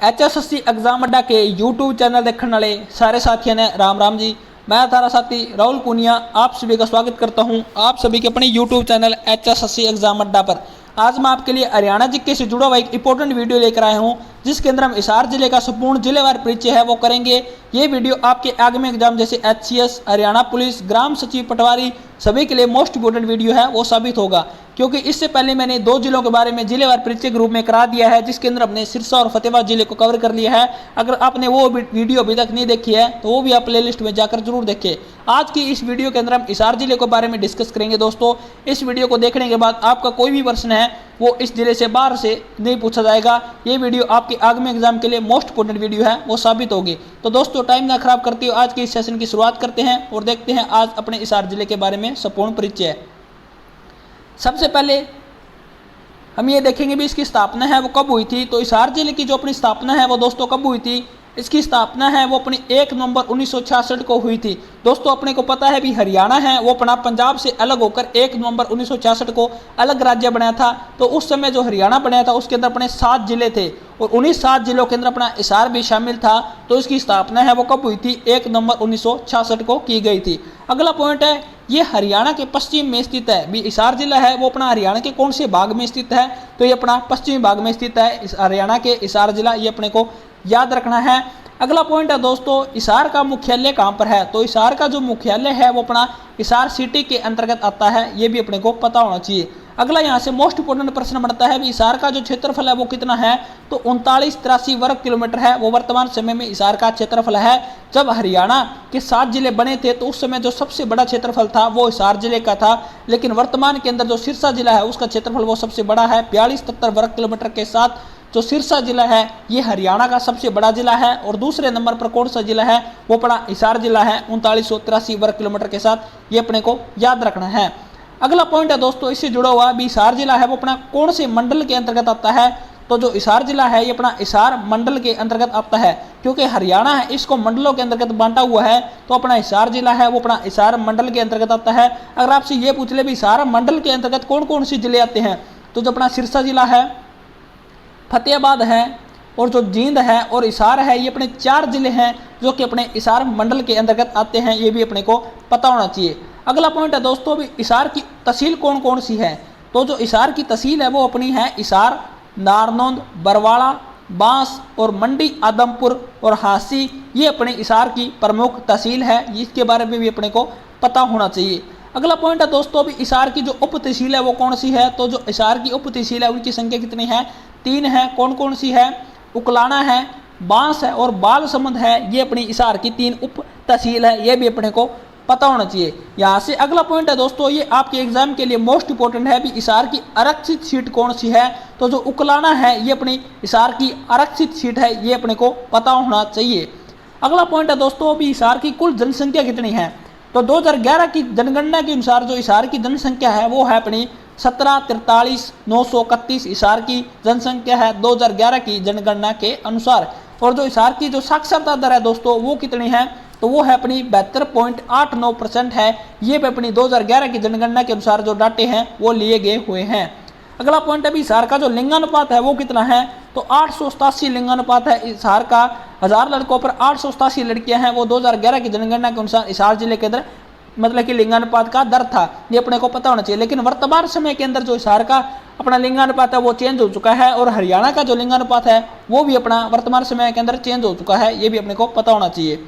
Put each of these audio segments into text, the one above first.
HSSC exam अड्डा के YouTube channel देखने वाले सारे साथियों ने राम राम जी। मैं तारा साथी राहुल पुनिया आप सभी का स्वागत करता हूं आप सभी के अपने यूट्यूब चैनल HSSC एग्जाम अड्डा पर। आज मैं आपके लिए हरियाणा जीके से जुड़ा हुआ एक इंपॉर्टेंट वीडियो लेकर आया हूं, जिसके अंदर हम हिसार जिले का संपूर्ण जिलेवार परिचय है वो करेंगे। ये वीडियो आपके आगामी एग्जाम जैसे HCS, हरियाणा पुलिस, ग्राम सचिव, पटवारी सभी के लिए मोस्ट इंपोर्टेंट वीडियो है वो साबित होगा, क्योंकि इससे पहले मैंने दो जिलों के बारे में जिलेवार परिचय के रूप में करा दिया है, जिसके अंदर हमने सिरसा और फतेहाबाद जिले को कवर कर लिया है। अगर आपने वो वीडियो अभी तक नहीं देखी है तो वो भी आप प्लेलिस्ट में जाकर जरूर देखें। आज की इस वीडियो के अंदर हम हिसार जिले के बारे में डिस्कस करेंगे। दोस्तों, इस वीडियो को देखने के बाद आपका कोई भी प्रश्न है वो इस जिले से बाहर से नहीं पूछा जाएगा। ये वीडियो आपके आगामी एग्जाम के लिए मोस्ट इंपोर्टेंट वीडियो है वो साबित होगी। तो दोस्तों, टाइम ना खराब करते हुए आज के इस सेशन की शुरुआत करते हैं और देखते हैं आज अपने हिसार जिले के बारे में संपूर्ण परिचय। सबसे पहले हम ये देखेंगे भी इसकी स्थापना है वो कब हुई थी। तो हिसार जिले की जो अपनी स्थापना है वो दोस्तों कब हुई थी, इसकी स्थापना है वो अपनी 1 नवंबर 1966 को हुई थी। दोस्तों, अपने को पता है भी हरियाणा है वो अपना पंजाब से अलग होकर 1 नवंबर 1966 को अलग राज्य बनाया था। तो उस समय जो हरियाणा बनाया था उसके अंदर अपने 7 जिले थे और उन्हीं 7 जिलों के अंदर अपना हिसार भी शामिल था। तो इसकी स्थापना है वो कब हुई थी, 1 नवंबर 1966 को की गई थी। अगला पॉइंट है, ये हरियाणा के पश्चिम में स्थित है। भी हिसार जिला है वो अपना हरियाणा के कौन से भाग में स्थित है, तो ये अपना पश्चिमी भाग में स्थित है हरियाणा के हिसार जिला, ये अपने को याद रखना है। अगला पॉइंट है दोस्तों, हिसार का मुख्यालय कहाँ पर है। तो हिसार का जो मुख्यालय है वो अपना हिसार सिटी के अंतर्गत आता है, ये भी अपने को पता होना चाहिए। अगला यहाँ से मोस्ट इंपोर्टेंट प्रश्न बनता है भी हिसार का जो क्षेत्रफल है वो कितना है। तो 3983 वर्ग किलोमीटर है वो वर्तमान समय में हिसार का क्षेत्रफल है। जब हरियाणा के 7 जिले बने थे तो उस समय जो सबसे बड़ा क्षेत्रफल था वो हिसार जिले का था, लेकिन वर्तमान के अंदर जो सिरसा जिला है उसका क्षेत्रफल वो सबसे बड़ा है 4273 वर्ग किलोमीटर के साथ। जो सिरसा जिला है ये हरियाणा का सबसे बड़ा जिला है और दूसरे नंबर पर कौन सा जिला है वो अपना हिसार जिला है 3983 वर्ग किलोमीटर के साथ, ये अपने को याद रखना है। अगला पॉइंट है दोस्तों, इससे जुड़ा हुआ भी हिसार जिला है वो अपना कौन से मंडल के अंतर्गत आता है। तो जो हिसार जिला है ये अपना हिसार मंडल के अंतर्गत आता है, क्योंकि हरियाणा है इसको मंडलों के अंतर्गत बांटा हुआ है। तो अपना हिसार जिला है वो अपना हिसार मंडल के अंतर्गत आता है। अगर आपसे ये पूछ ले भी हिसार मंडल के अंतर्गत कौन कौन से जिले आते हैं, तो जो अपना सिरसा जिला है, फतेहाबाद है और जो जींद है और हिसार है, ये अपने 4 जिले हैं जो कि अपने हिसार मंडल के अंतर्गत आते हैं, ये भी अपने को पता होना चाहिए। अगला पॉइंट है दोस्तों, भी हिसार की तहसील कौन कौन सी है। तो जो हिसार की तहसील है वो अपनी है हिसार, नारनौंद, बरवाड़ा, बांस और मंडी, आदमपुर और हांसी, ये अपने हिसार की प्रमुख तहसील है, इसके बारे में भी अपने को पता होना चाहिए। अगला पॉइंट है दोस्तों, भी हिसार की जो उप तहसील है वो कौन सी है। तो जो हिसार की उप तहसील है उनकी संख्या कितनी है, 3 है। कौन कौन सी है, उकलाना है, बांस है और बालसमंद है, ये अपनी हिसार की 3 उप तहसील है, ये भी अपने को पता होना चाहिए। यहाँ से अगला पॉइंट है दोस्तों, ये आपके एग्जाम के लिए मोस्ट इंपोर्टेंट है भी हिसार की आरक्षित सीट कौन सी है। तो जो उकलाना है ये अपनी हिसार की आरक्षित सीट है, ये अपने को पता होना चाहिए। अगला पॉइंट है दोस्तों, अभी हिसार की कुल जनसंख्या कितनी है। तो 2011 की जनगणना के अनुसार जो हिसार की जनसंख्या है वो है अपनी 17,43,931 हिसार की जनसंख्या है 2011 की जनगणना के अनुसार। और जो हिसार की जो साक्षरता दर है दोस्तों वो कितनी है, तो वो है अपनी 72.89% है, ये भी अपनी 2011 की जनगणना के अनुसार जो डाटे हैं वो लिए गए हुए हैं। अगला पॉइंट है भी हिसार का जो लिंगानुपात है वो कितना है। तो 887 लिंगानुपात है हिसार का। 1000 लड़कों पर 887 लड़कियां हैं, वो 2011 की जनगणना के अनुसार हिसार जिले के अंदर मतलब कि लिंगानुपात का दर था, ये अपने को पता होना चाहिए। लेकिन वर्तमान समय के अंदर जो हिसार का अपना लिंगानुपात है वो चेंज हो चुका है और हरियाणा का जो लिंगानुपात है वो भी अपना वर्तमान समय के अंदर चेंज हो चुका है, ये भी अपने को पता होना चाहिए।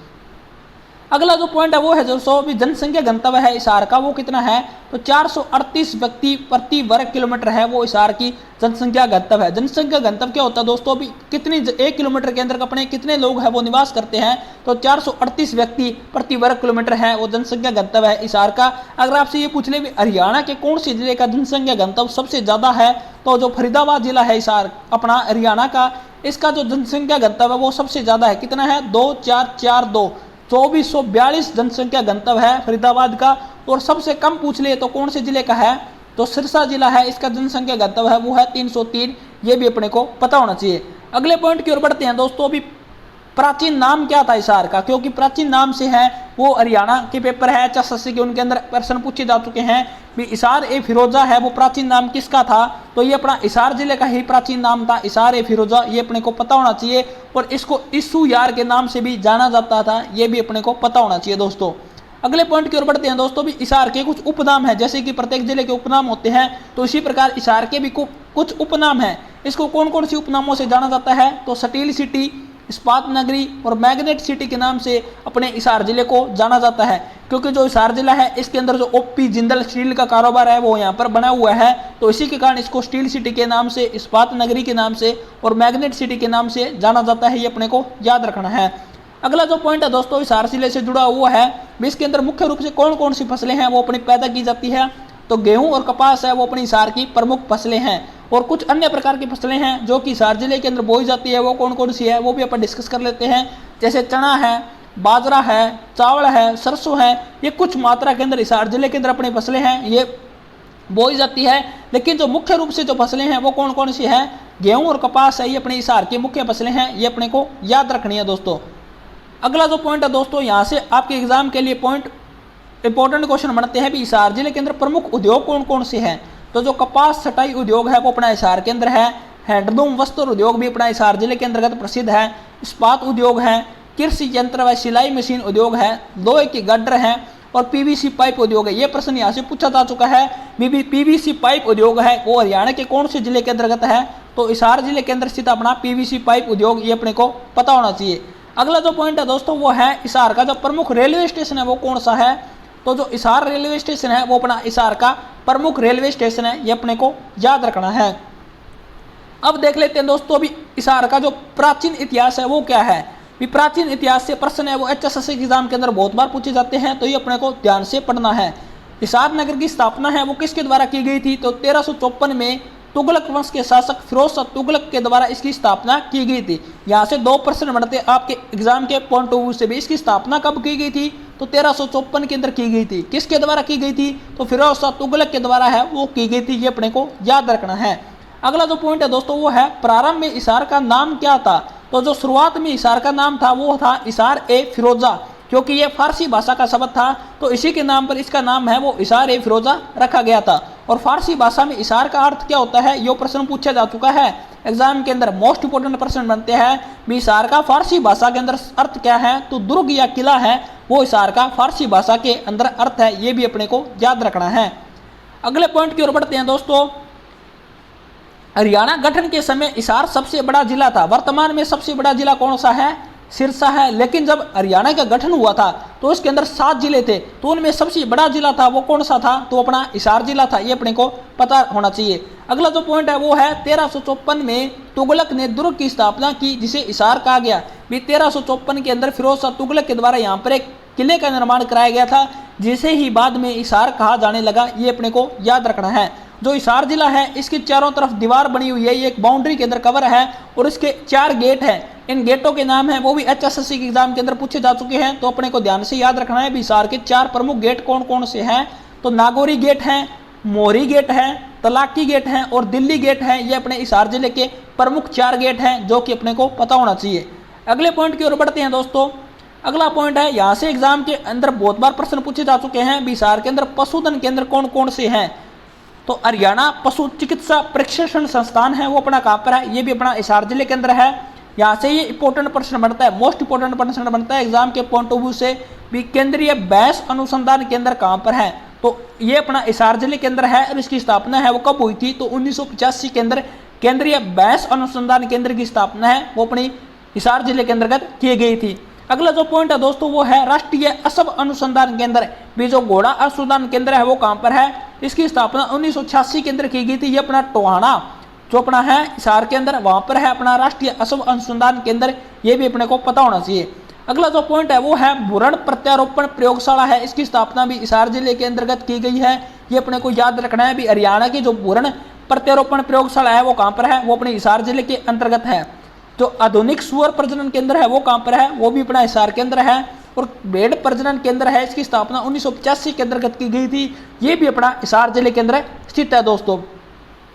अगला जो पॉइंट है वो है दोस्तों, भी जनसंख्या घनत्व है हिसार का वो कितना है। तो 438 व्यक्ति प्रति वर्ग किलोमीटर है वो हिसार की जनसंख्या घनत्व है। जनसंख्या घनत्व क्या होता है दोस्तों, भी कितनी 1 किलोमीटर के अंदर अपने कितने लोग हैं वो निवास करते हैं। तो 438 व्यक्ति प्रति वर्ग किलोमीटर है वो जनसंख्या घनत्व है हिसार का। अगर आपसे ये पूछ ले भी हरियाणा के कौन से जिले का जनसंख्या घनत्व सबसे ज्यादा है, तो जो फरीदाबाद जिला है हिसार अपना हरियाणा का, इसका जो जनसंख्या घनत्व है वो सबसे ज्यादा है। कितना है, 2442 2442 जनसंख्या घनत्व है फरीदाबाद का। और सबसे कम पूछ ले तो कौन से जिले का है, तो सिरसा जिला है, इसका जनसंख्या घनत्व है वो है 303, ये भी अपने को पता होना चाहिए। अगले पॉइंट की ओर बढ़ते हैं दोस्तों, अभी प्राचीन नाम क्या था हिसार का, क्योंकि प्राचीन नाम से है वो हरियाणा के पेपर है HSSC के, उनके अंदर प्रश्न पूछे जा चुके हैं भी हिसार ए फिरोजा है वो प्राचीन नाम किसका था, तो ये अपना हिसार जिले का ही प्राचीन नाम था हिसार ए फिरोजा, ये अपने को पता होना चाहिए। और इसको इस्सू यार के नाम से भी जाना जाता था, ये भी अपने को पता होना चाहिए दोस्तों। अगले पॉइंट की ओर बढ़ते हैं दोस्तों। भी हिसार के कुछ उपनाम है, जैसे कि प्रत्येक जिले के उपनाम होते हैं, तो इसी प्रकार हिसार के भी कुछ उपनाम है। इसको कौन कौन सी उपनामों से जाना जाता है, तो स्टील सिटी, इस्पात नगरी और मैग्नेट सिटी के नाम से अपने हिसार जिले को जाना जाता है, क्योंकि जो हिसार जिला है इसके अंदर जो ओपी जिंदल स्टील का कारोबार है वो यहाँ पर बना हुआ है, तो इसी के कारण इसको स्टील सिटी के नाम से, इस्पात नगरी के नाम से और मैग्नेट सिटी के नाम से जाना जाता है, ये अपने को याद रखना है। अगला जो पॉइंट है दोस्तों हिसार जिले से जुड़ा हुआ है, इसके अंदर मुख्य रूप से कौन कौन सी फसलें हैं वो अपनी पैदा की जाती है, तो गेहूं और कपास है वो अपनी हिसार की प्रमुख फसलें हैं। और कुछ अन्य प्रकार की फसलें हैं जो कि हिसार जिले के अंदर बोई जाती है, वो कौन कौन सी है वो भी अपन डिस्कस कर लेते हैं। जैसे चना है, बाजरा है, चावल है, सरसों है, ये कुछ मात्रा के अंदर हिसार जिले के अंदर अपनी फसलें हैं, ये बोई जाती है। लेकिन जो मुख्य रूप से जो फसलें हैं वो कौन कौन सी है, गेहूं और कपास है, ये अपने हिसार की मुख्य फसलें हैं, ये अपने को याद रखनी है दोस्तों। अगला जो पॉइंट है दोस्तों, यहाँ से आपके एग्जाम के लिए पॉइंट इंपॉर्टेंट क्वेश्चन बनते हैं भी हिसार जिले के अंदर प्रमुख उद्योग कौन कौन से हैं, तो जो कपास छटाई उद्योग है वो अपना हिसार के अंदर है, हैंडलूम वस्त्र उद्योग भी अपना हिसार जिले के अंतर्गत प्रसिद्ध है, इस्पात उद्योग है, कृषि यंत्र व सिलाई मशीन उद्योग है, लोहे की गड्ढर है और पीवीसी पाइप उद्योग है। ये प्रश्न यहाँ से पूछा जा चुका है। पीवीसी पाइप उद्योग है वो हरियाणा के कौन से जिले के अंतर्गत है, तो हिसार जिले के अंदर स्थित अपना पीवीसी पाइप उद्योग, ये अपने को पता होना चाहिए। अगला जो पॉइंट है दोस्तों वो है हिसार का जो प्रमुख रेलवे स्टेशन है वो कौन सा है, तो जो हिसार रेलवे स्टेशन है वो अपना हिसार का प्रमुख रेलवे स्टेशन है, ये अपने को याद रखना है। अब देख लेते हैं दोस्तों अभी हिसार का जो प्राचीन इतिहास है वो क्या है। भी प्राचीन इतिहास से प्रश्न है वो HSSC एग्जाम के अंदर बहुत बार पूछे जाते हैं, तो ये अपने को ध्यान से पढ़ना है। हिसार नगर की स्थापना है वो किसके द्वारा की गई थी, तो 1354 में तुगलक वंश के शासक फिरोज शाह तुगलक के द्वारा इसकी स्थापना की गई थी। यहाँ से दो प्रश्न बनते हैं आपके एग्जाम के पॉइंट ऑफ व्यू से भी। इसकी स्थापना कब की गई थी, तो 1354 के अंदर की गई थी। किसके द्वारा की गई थी, तो फिरोज शाह तुगलक के द्वारा है वो की गई थी, ये अपने को याद रखना है। अगला जो पॉइंट है दोस्तों वो है प्रारंभ में हिसार का नाम क्या था, तो जो शुरुआत में हिसार का नाम था वो था हिसार ए फिरोजा, क्योंकि ये फारसी भाषा का शब्द था, तो इसी के नाम पर इसका नाम है वो हिसार ए फिरोजा रखा गया था। और फारसी भाषा में हिसार का अर्थ क्या होता है, ये प्रश्न पूछा जा चुका है एग्जाम के अंदर। मोस्ट इंपोर्टेंट प्रश्न बनते हैं भी हिसार का फारसी भाषा के अंदर अर्थ क्या है, तो दुर्ग या किला है वो हिसार का फारसी भाषा के अंदर अर्थ है, ये भी अपने को याद रखना है। अगले पॉइंट की ओर बढ़ते हैं दोस्तों। हरियाणा गठन के समय हिसार सबसे बड़ा जिला था। वर्तमान में सबसे बड़ा जिला कौन सा है, सिरसा है। लेकिन जब हरियाणा का गठन हुआ था तो उसके अंदर 7 जिले थे, तो उनमें सबसे बड़ा जिला था वो कौन सा था, तो अपना हिसार जिला था, ये अपने को पता होना चाहिए। अगला जो पॉइंट है वो है 1354 में तुगलक ने दुर्ग की स्थापना की जिसे हिसार कहा गया। भी 1354 के अंदर फिरोज शाह तुगलक के द्वारा यहाँ पर एक किले का निर्माण कराया गया था, जिसे ही बाद में हिसार कहा जाने लगा, ये अपने को याद रखना है। जो हिसार जिला है इसके चारों तरफ दीवार बनी हुई है, ये एक बाउंड्री के अंदर कवर है और इसके 4 गेट हैं। इन गेटों के नाम है वो भी HSSC के एग्जाम के अंदर पूछे जा चुके हैं, तो अपने को ध्यान से याद रखना है। हिसार के 4 प्रमुख गेट कौन कौन से हैं, तो नागौरी गेट है, मोहरी गेट है, तलाकी गेट है और दिल्ली गेट है। ये अपने हिसार जिले के प्रमुख 4 गेट हैं जो कि अपने को पता होना चाहिए। अगले पॉइंट की ओर बढ़ते हैं दोस्तों। अगला पॉइंट है, यहाँ से एग्जाम के अंदर बहुत बार प्रश्न पूछे जा चुके हैं। हिसार के अंदर पशुधन केंद्र कौन कौन से हैं, तो हरियाणा पशु चिकित्सा प्रशिक्षण संस्थान है वो अपना कहाँ पर है, ये भी अपना हिसार जिले के अंदर है। यहाँ से ये इंपॉर्टेंट प्रश्न बनता है, मोस्ट इंपॉर्टेंट प्रश्न बनता है एग्जाम के पॉइंट ऑफ व्यू से भी केंद्रीय भैंस अनुसंधान केंद्र कहाँ पर है, तो ये अपना हिसार जिले के अंदर है। और इसकी स्थापना है वो कब हुई थी, तो 1985 के अंदर केंद्रीय भैंस अनुसंधान केंद्र की स्थापना है वो अपनी हिसार जिले के अंतर्गत की गई थी। अगला जो पॉइंट है दोस्तों वो है राष्ट्रीय असब अनुसंधान केंद्र। भी जो घोड़ा अनुसंधान केंद्र है वो कहाँ पर है, इसकी स्थापना 1986 के अंदर की गई थी। ये अपना टोहाना जो अपना है हिसार के अंदर वहाँ पर है अपना राष्ट्रीय असब अनुसंधान केंद्र, ये भी अपने को पता होना चाहिए। अगला जो पॉइंट है वो है भ्रूण प्रत्यारोपण प्रयोगशाला है, इसकी स्थापना भी हिसार जिले के अंतर्गत की गई है, ये अपने को याद रखना है। भी हरियाणा की जो भ्रूण प्रत्यारोपण प्रयोगशाला है वो कहाँ पर है, वो अपने हिसार जिले के अंतर्गत है। जो आधुनिक सुअर प्रजनन केंद्र है वो कहाँ पर है, वो भी अपना हिसार के अंदर है। और भेड़ प्रजनन केंद्र है, इसकी स्थापना 1985 के अंतर्गत की गई थी, ये भी अपना हिसार जिले के अंदर स्थित है दोस्तों।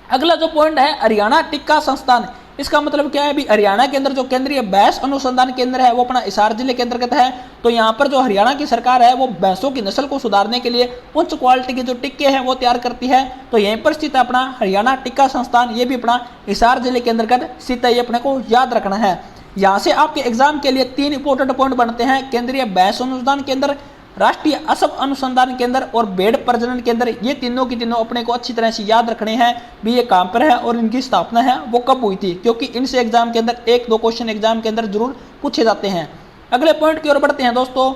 अगला जो पॉइंट है हरियाणा टीका संस्थान, इसका मतलब क्या है भी हरियाणा के अंदर जो केंद्रीय भैंस अनुसंधान केंद्र है वो अपना हिसार जिले के अंतर्गत है। तो यहाँ पर जो हरियाणा की सरकार है वो भैंसों की नस्ल को सुधारने के लिए उच्च क्वालिटी के जो टिक्के हैं वो तैयार करती है। तो यहीं पर स्थित है अपना हरियाणा टिक्का संस्थान, ये भी अपना हिसार जिले के अंतर्गत स्थित है, ये अपने को याद रखना है। यहाँ से आपके एग्जाम के लिए 3 इंपोर्टेंट पॉइंट बनते हैं, केंद्रीय भैंस अनुसंधान केंद्र, राष्ट्रीय असब अनुसंधान केंद्र और भेड़ प्रजनन केंद्र। ये तीनों की तीनों अपने को अच्छी तरह से याद रखने हैं भी ये कहां पर है और इनकी स्थापना है वो कब हुई थी, क्योंकि इनसे एग्जाम के अंदर 1-2 क्वेश्चन एग्जाम के अंदर जरूर पूछे जाते हैं। अगले पॉइंट की ओर बढ़ते हैं दोस्तों।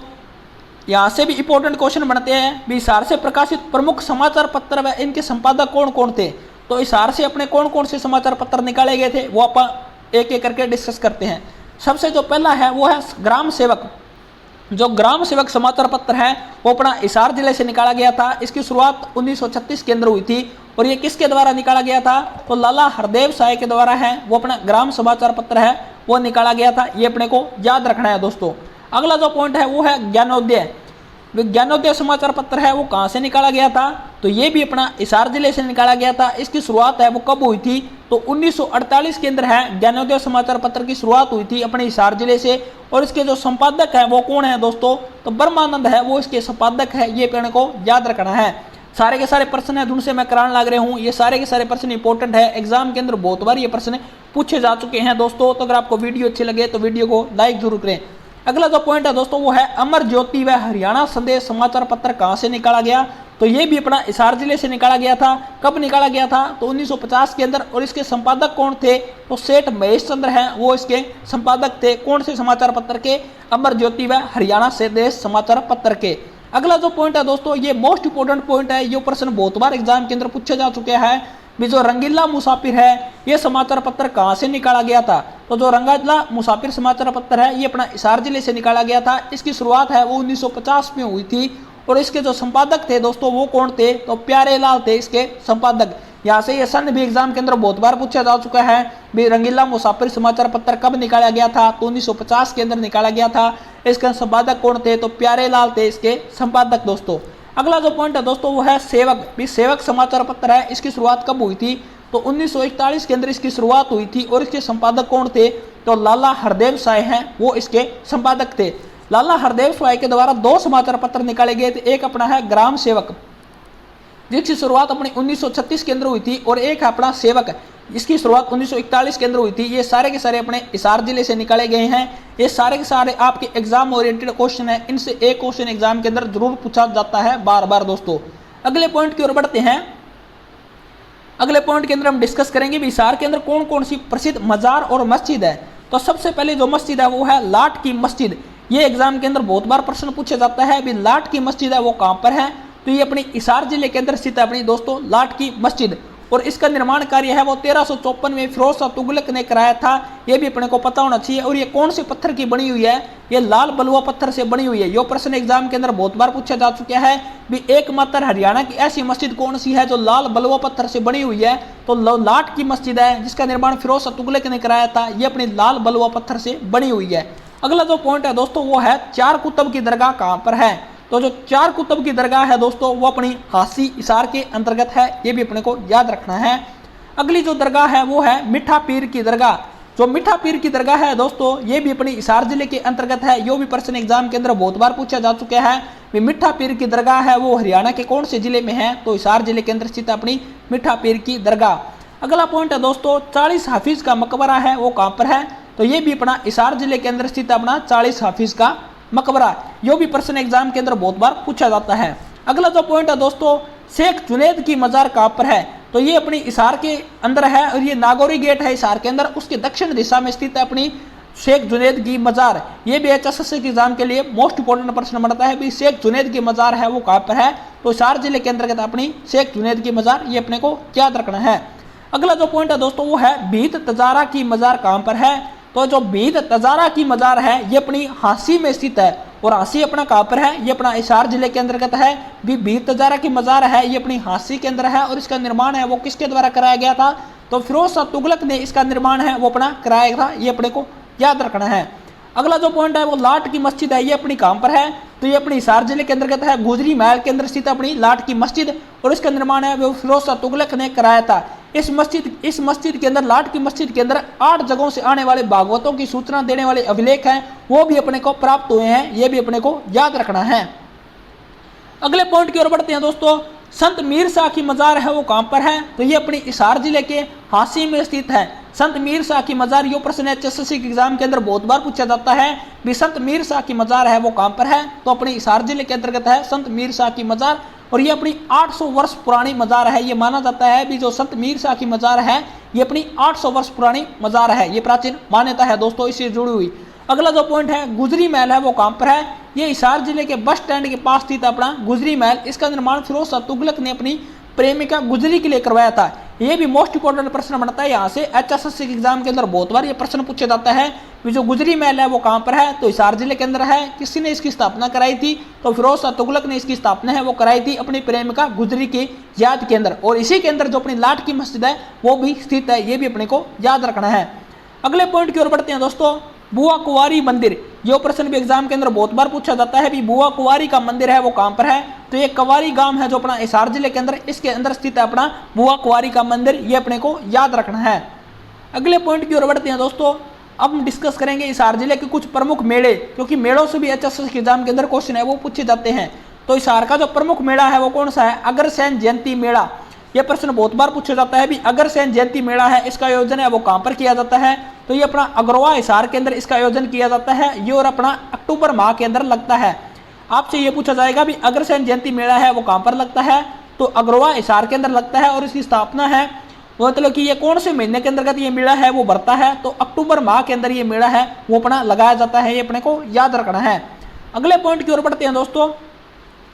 यहाँ से भी इंपॉर्टेंट क्वेश्चन बनते हैं भी हिसार से प्रकाशित प्रमुख समाचार पत्र व इनके संपादक कौन कौन थे। तो हिसार से अपने कौन कौन से समाचार पत्र निकाले गए थे वो आप एक एक करके डिस्कस करते हैं। सबसे जो पहला है वो है ग्राम सेवक। जो ग्राम सेवक समाचार पत्र है वो अपना हिसार जिले से निकाला गया था। इसकी शुरुआत 1936 के अंदर हुई थी और ये किसके द्वारा निकाला गया था, तो लाला हरदेव साय के द्वारा है वो अपना ग्राम समाचार पत्र है वो निकाला गया था, ये अपने को याद रखना है दोस्तों। अगला जो पॉइंट है वो है ज्ञानोदय। ज्ञानोदय समाचार पत्र है वो कहाँ से निकाला गया था, तो ये भी अपना हिसार जिले से निकाला गया था। इसकी शुरुआत है वो कब हुई थी, तो 1948 के अंदर है ज्ञानोदय समाचार पत्र की शुरुआत हुई थी अपने हिसार जिले से। और इसके जो संपादक है वो कौन है दोस्तों, तो ब्रह्मानंद है वो इसके संपादक है, ये अपने को याद रखना है। सारे के सारे प्रश्न है जिनसे मैं कराने लग रहा हूँ, ये सारे के सारे प्रश्न इंपॉर्टेंट है, एग्जाम के अंदर बहुत बार ये प्रश्न पूछे जा चुके हैं दोस्तों। तो अगर आपको वीडियो अच्छी लगे तो वीडियो को लाइक जरूर करें। अगला जो पॉइंट है दोस्तों वो है अमर ज्योति व हरियाणा संदेश समाचार पत्र कहाँ से निकाला गया, तो ये भी अपना हिसार जिले से निकाला गया था। कब निकाला गया था, तो 1950 के अंदर। और इसके संपादक कौन थे, तो सेठ महेश चंद्र हैं वो इसके संपादक थे। कौन से समाचार पत्र के, अमर ज्योति व हरियाणा संदेश समाचार पत्र के। अगला जो पॉइंट है दोस्तों ये मोस्ट इंपोर्टेंट पॉइंट है, ये प्रश्न बहुत बार एग्जाम के अंदर पूछे जा चुके हैं भी जो रंगीला मुसाफिर है ये समाचार पत्र कहाँ से निकाला गया था। तो जो रंगीला मुसाफिर समाचार पत्र है ये अपना हिसार जिले से निकाला गया था। इसकी शुरुआत है वो 1950 में हुई थी और इसके जो संपादक थे दोस्तों वो कौन थे, तो प्यारे लाल थे इसके संपादक। यहाँ से ये सन भी एग्जाम के अंदर बहुत बार पूछा जा चुका है भी रंगीला मुसाफिर समाचार पत्र कब निकाला गया था, तो 1950 के अंदर निकाला गया था। इसके संपादक कौन थे, तो प्यारे लाल थे इसके संपादक दोस्तों। अगला जो पॉइंट है दोस्तों वो है सेवक। भी सेवक समाचार पत्र है, इसकी शुरुआत कब हुई थी, तो 1941 के अंदर इसकी शुरुआत हुई थी और इसके संपादक कौन थे, तो लाला हरदेव साय हैं वो इसके संपादक थे। लाला हरदेव साय के द्वारा 2 समाचार पत्र निकाले गए थे, एक अपना है ग्राम सेवक जिसकी शुरुआत अपनी 1936 के अंदर हुई थी और एक है अपना सेवक, इसकी शुरुआत 1941 के अंदर हुई थी। ये सारे के सारे अपने हिसार जिले से निकाले गए हैं। ये सारे के सारे आपके एग्जाम ओरिएंटेड क्वेश्चन है, इनसे एक क्वेश्चन एग्जाम के अंदर जरूर पूछा जाता है बार बार दोस्तों। अगले पॉइंट की ओर बढ़ते हैं। अगले पॉइंट के अंदर हम डिस्कस करेंगे भी हिसार के अंदर कौन कौन सी प्रसिद्ध मजार और मस्जिद है। तो सबसे पहले जो मस्जिद है वो है लाट की मस्जिद। ये एग्जाम के अंदर बहुत बार प्रश्न पूछा जाता है भी लाट की मस्जिद है वो कहाँ पर है, तो ये अपनी हिसार जिले के अंदर स्थित है अपनी दोस्तों लाट की मस्जिद। और इसका निर्माण कार्य है वो 1354 में फिरोज शाह तुगलक ने कराया था, ये भी अपने को पता होना चाहिए। और ये कौन से पत्थर की बनी हुई है, ये लाल बलुआ पत्थर से बनी हुई है। ये प्रश्न एग्जाम के अंदर बहुत बार पूछा जा चुका है भी एकमात्र हरियाणा की ऐसी मस्जिद कौन सी है जो लाल बलुआ पत्थर से बनी हुई है, तो लाट की मस्जिद है जिसका निर्माण फिरोज शाह तुगलक ने कराया था, ये अपनी लाल बलुआ पत्थर से बनी हुई है। अगला जो पॉइंट है दोस्तों वो है चार कुतुब की दरगाह कहाँ पर है। तो जो चार कुतुब की दरगाह है दोस्तों वो अपनी हासी हिसार के अंतर्गत है, ये भी अपने को याद रखना है। अगली जो दरगाह है वो है मिठा पीर की दरगाह। जो मिठा पीर की दरगाह है दोस्तों ये भी अपनी हिसार जिले के अंतर्गत है। यो भी प्रश्न एग्जाम के अंदर बहुत बार पूछा जा चुका है। मिठा पीर की दरगाह है वो हरियाणा के कौन से जिले में है, तो हिसार जिले के अंदर स्थित अपनी मिठा पीर की दरगाह। अगला पॉइंट है दोस्तों 40 हाफिज का मकबरा है वो कहाँ पर है, तो ये भी अपना हिसार जिले के अंदर स्थित अपना 40 हाफिज का मकबरा। यो भी प्रश्न एग्जाम के अंदर बहुत बार पूछा जाता है। अगला जो पॉइंट है दोस्तों शेख जुनैद की मजार कहाँ पर है, तो ये अपनी हिसार के अंदर है और ये नागौरी गेट है हिसार के अंदर, उसके दक्षिण दिशा में स्थित है अपनी शेख जुनैद की मजार। ये भी HSSC के एग्जाम के लिए मोस्ट इंपोर्टेंट प्रश्न बनता है भी शेख जुनैद की मजार है वो कहाँ पर है, तो हिसार जिले के अंतर्गत अपनी शेख जुनैद की मजार, ये अपने को याद रखना है। अगला जो पॉइंट है दोस्तों वो है भीत तजारा की मजार कहाँ पर है, तो जो भीत तजारा की मजार है ये अपनी हांसी में स्थित है और हांसी अपना कहाँ पर है, ये अपना हिसार जिले के अंतर्गत है। भीत तजारा की मजार है ये अपनी हांसी के अंदर है और इसका निर्माण है वो किसके द्वारा कराया गया था, तो फिरोज शाह तुगलक ने इसका निर्माण है वो अपना कराया था, ये अपने को याद रखना है। अगला जो पॉइंट है वो लाट की मस्जिद है, ये अपनी कहाँ पर है, तो ये अपनी हिसार जिले के अंतर्गत है। गुजरी महल के अंदर स्थित अपनी लाट की मस्जिद और इसका निर्माण है वो फिरोज शाह तुगलक ने कराया था। इस मस्जिद के अंदर, लाट की मस्जिद के अंदर 8 जगहों से आने वाले भागवतों की सूचना देने वाले अभिलेख हैं वो भी अपने को प्राप्त हुए हैं, ये भी अपने को याद रखना है। अगले पॉइंट की ओर बढ़ते हैं दोस्तों। संत मीर शाह की मजार है वो कहां पर है? तो ये अपनी हिसार जिले के हांसी में स्थित है। संत मीर शाह की मजार, ये प्रश्न HSSC के एग्जाम के अंदर बहुत बार पूछा जाता है भी संत मीर शाह की मजार है वो कहां पर है? तो अपनी हिसार जिले के अंतर्गत है संत मीर शाह की मजार, और ये अपनी 800 वर्ष पुरानी मजार है। ये माना जाता है भी जो संत मीर शाह की मजार है ये अपनी 800 वर्ष पुरानी मजार है, ये प्राचीन मान्यता है दोस्तों इससे जुड़ी हुई। अगला जो पॉइंट है गुजरी महल है वो कहां पर है? ये हिसार जिले के बस स्टैंड के पास स्थित अपना गुजरी महल, इसका निर्माण फिरोज शाह तुगलक ने अपनी प्रेमिका गुजरी के लिए करवाया था। ये भी मोस्ट इंपोर्टेंट प्रश्न बनता है यहाँ से, HSSC के एग्जाम के अंदर बहुत बार ये प्रश्न पूछा जाता है कि जो गुजरी महल है वो कहां पर है? तो हिसार जिले के अंदर है। किसी ने इसकी स्थापना कराई थी? तो फिरोज शाह तुगलक ने इसकी स्थापना है वो कराई थी अपनी प्रेमिका गुजरी की याद के अंदर, और इसी के अंदर जो अपनी लाट की मस्जिद है वो भी स्थित है, ये भी अपने को याद रखना है। अगले पॉइंट की ओर बढ़ते हैं दोस्तों। बुआ कुंवारी मंदिर, ये प्रश्न भी एग्जाम के अंदर बहुत बार पूछा जाता है भी बुआ कुंवारी का मंदिर है वो कहां पर है? तो ये कुंवारी गांव है जो अपना हिसार जिले के अंदर, इसके अंदर स्थित है अपना बुआ कुंवारी का मंदिर, ये अपने को याद रखना है। अगले पॉइंट की ओर बढ़ते हैं दोस्तों। अब हम डिस्कस करेंगे हिसार जिले के कुछ प्रमुख मेले, क्योंकि मेलों से भी HSSC के एग्जाम के अंदर क्वेश्चन है वो पूछे जाते हैं। तो हिसार का जो प्रमुख मेला है वो कौन सा है? अग्रसेन जयंती मेला। यह प्रश्न बहुत बार पूछा जाता है भी अग्रसेन जयंती मेला है, इसका आयोजन है वो कहां पर किया जाता है? तो ये अपना अग्रवा हिसार के अंदर इसका आयोजन किया जाता है, ये और अपना अक्टूबर माह के अंदर लगता है। आपसे ये पूछा जाएगा भी अग्रसेन जयंती मेला है वो कहां पर लगता है? तो अग्रवा हिसार के अंदर लगता है, और इसकी स्थापना है मतलब कि ये कौन से महीने के अंतर्गत ये मेला है वो बढ़ता है? तो अक्टूबर माह के अंदर ये मेला है वो अपना लगाया जाता है, ये अपने को याद रखना है। अगले पॉइंट की ओर बढ़ते हैं दोस्तों।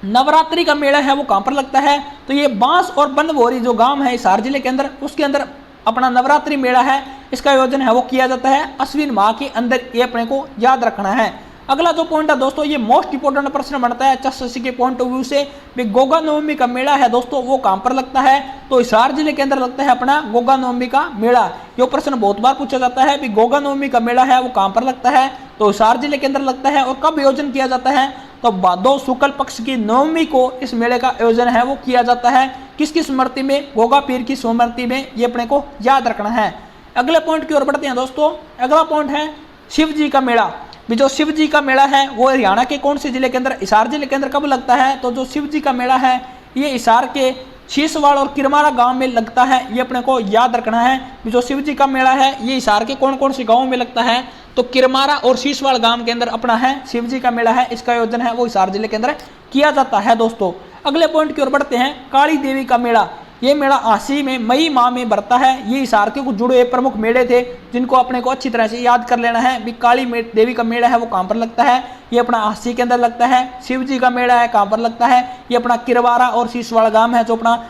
नवरात्रि का मेला है वो कहां पर लगता है? तो ये बांस और बनभोरी जो गांव है हिसार जिले के अंदर, उसके अंदर अपना नवरात्रि मेला है, इसका आयोजन है वो किया जाता है अश्विन माह के अंदर, ये अपने को याद रखना है। अगला जो पॉइंट है दोस्तों, ये मोस्ट इंपोर्टेंट प्रश्न बनता है HSSC के पॉइंट ऑफ व्यू से भी गोगा नवमी का मेला है दोस्तों वो कहां पर लगता है? तो हिसार जिले के अंदर लगता है अपना गोगा नवमी का मेला। ये प्रश्न बहुत बार पूछा जाता है भी गोगा नवमी का मेला है वो कहां पर लगता है? तो हिसार जिले के अंदर लगता है, और कब आयोजन किया जाता है? तो भादो शुक्ल पक्ष की नवमी को इस मेले का आयोजन है वो किया जाता है। किसकी स्मृति में? गोगा पीर की स्मृति में, ये अपने को याद रखना है। अगले पॉइंट की ओर बढ़ते हैं दोस्तों। अगला पॉइंट है शिव जी का मेला। भी जो शिव जी का मेला है वो हरियाणा के कौन से जिले के अंदर? हिसार जिले के अंदर कब लगता है? तो जो शिव जी का मेला है ये हिसार के शीशवाड़ और किरमारा गांव में लगता है, ये अपने को याद रखना है। जो शिव जी का मेला है ये हिसार के कौन कौन से गांवों में लगता है? तो किरमारा और शीशवाड़ गांव के अंदर अपना है शिव जी का मेला है, इसका आयोजन है वो हिसार जिले के अंदर किया जाता है दोस्तों। अगले पॉइंट की ओर बढ़ते हैं। काली देवी का मेला, ये मेला आसी में मई माह में बढ़ता है। ये हिसार के कुछ जुड़े हुए प्रमुख मेले थे जिनको अपने को अच्छी तरह से याद कर लेना है। भी काली देवी का मेला है वो कहां पर लगता है? ये अपना आसी के अंदर लगता है। शिव जी का मेला है कहां पर लगता है? ये अपना किरवारा और शीशवाड़ गांव है जो अपना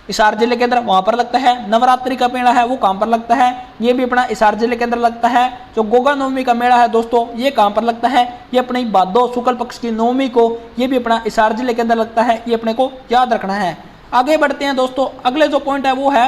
हिसार जिले के अंदर वहां पर लगता है। नवरात्रि का मेला है वो कहां पर लगता है? ये भी अपना हिसार जिले के अंदर लगता है। जो गोगा नवमी का मेला है दोस्तों ये कहां पर लगता है? ये अपनी भादो शुक्ल पक्ष की नवमी को, ये भी अपना हिसार जिले के अंदर लगता है, ये अपने को याद रखना है। आगे बढ़ते हैं दोस्तों। अगले जो पॉइंट है वो है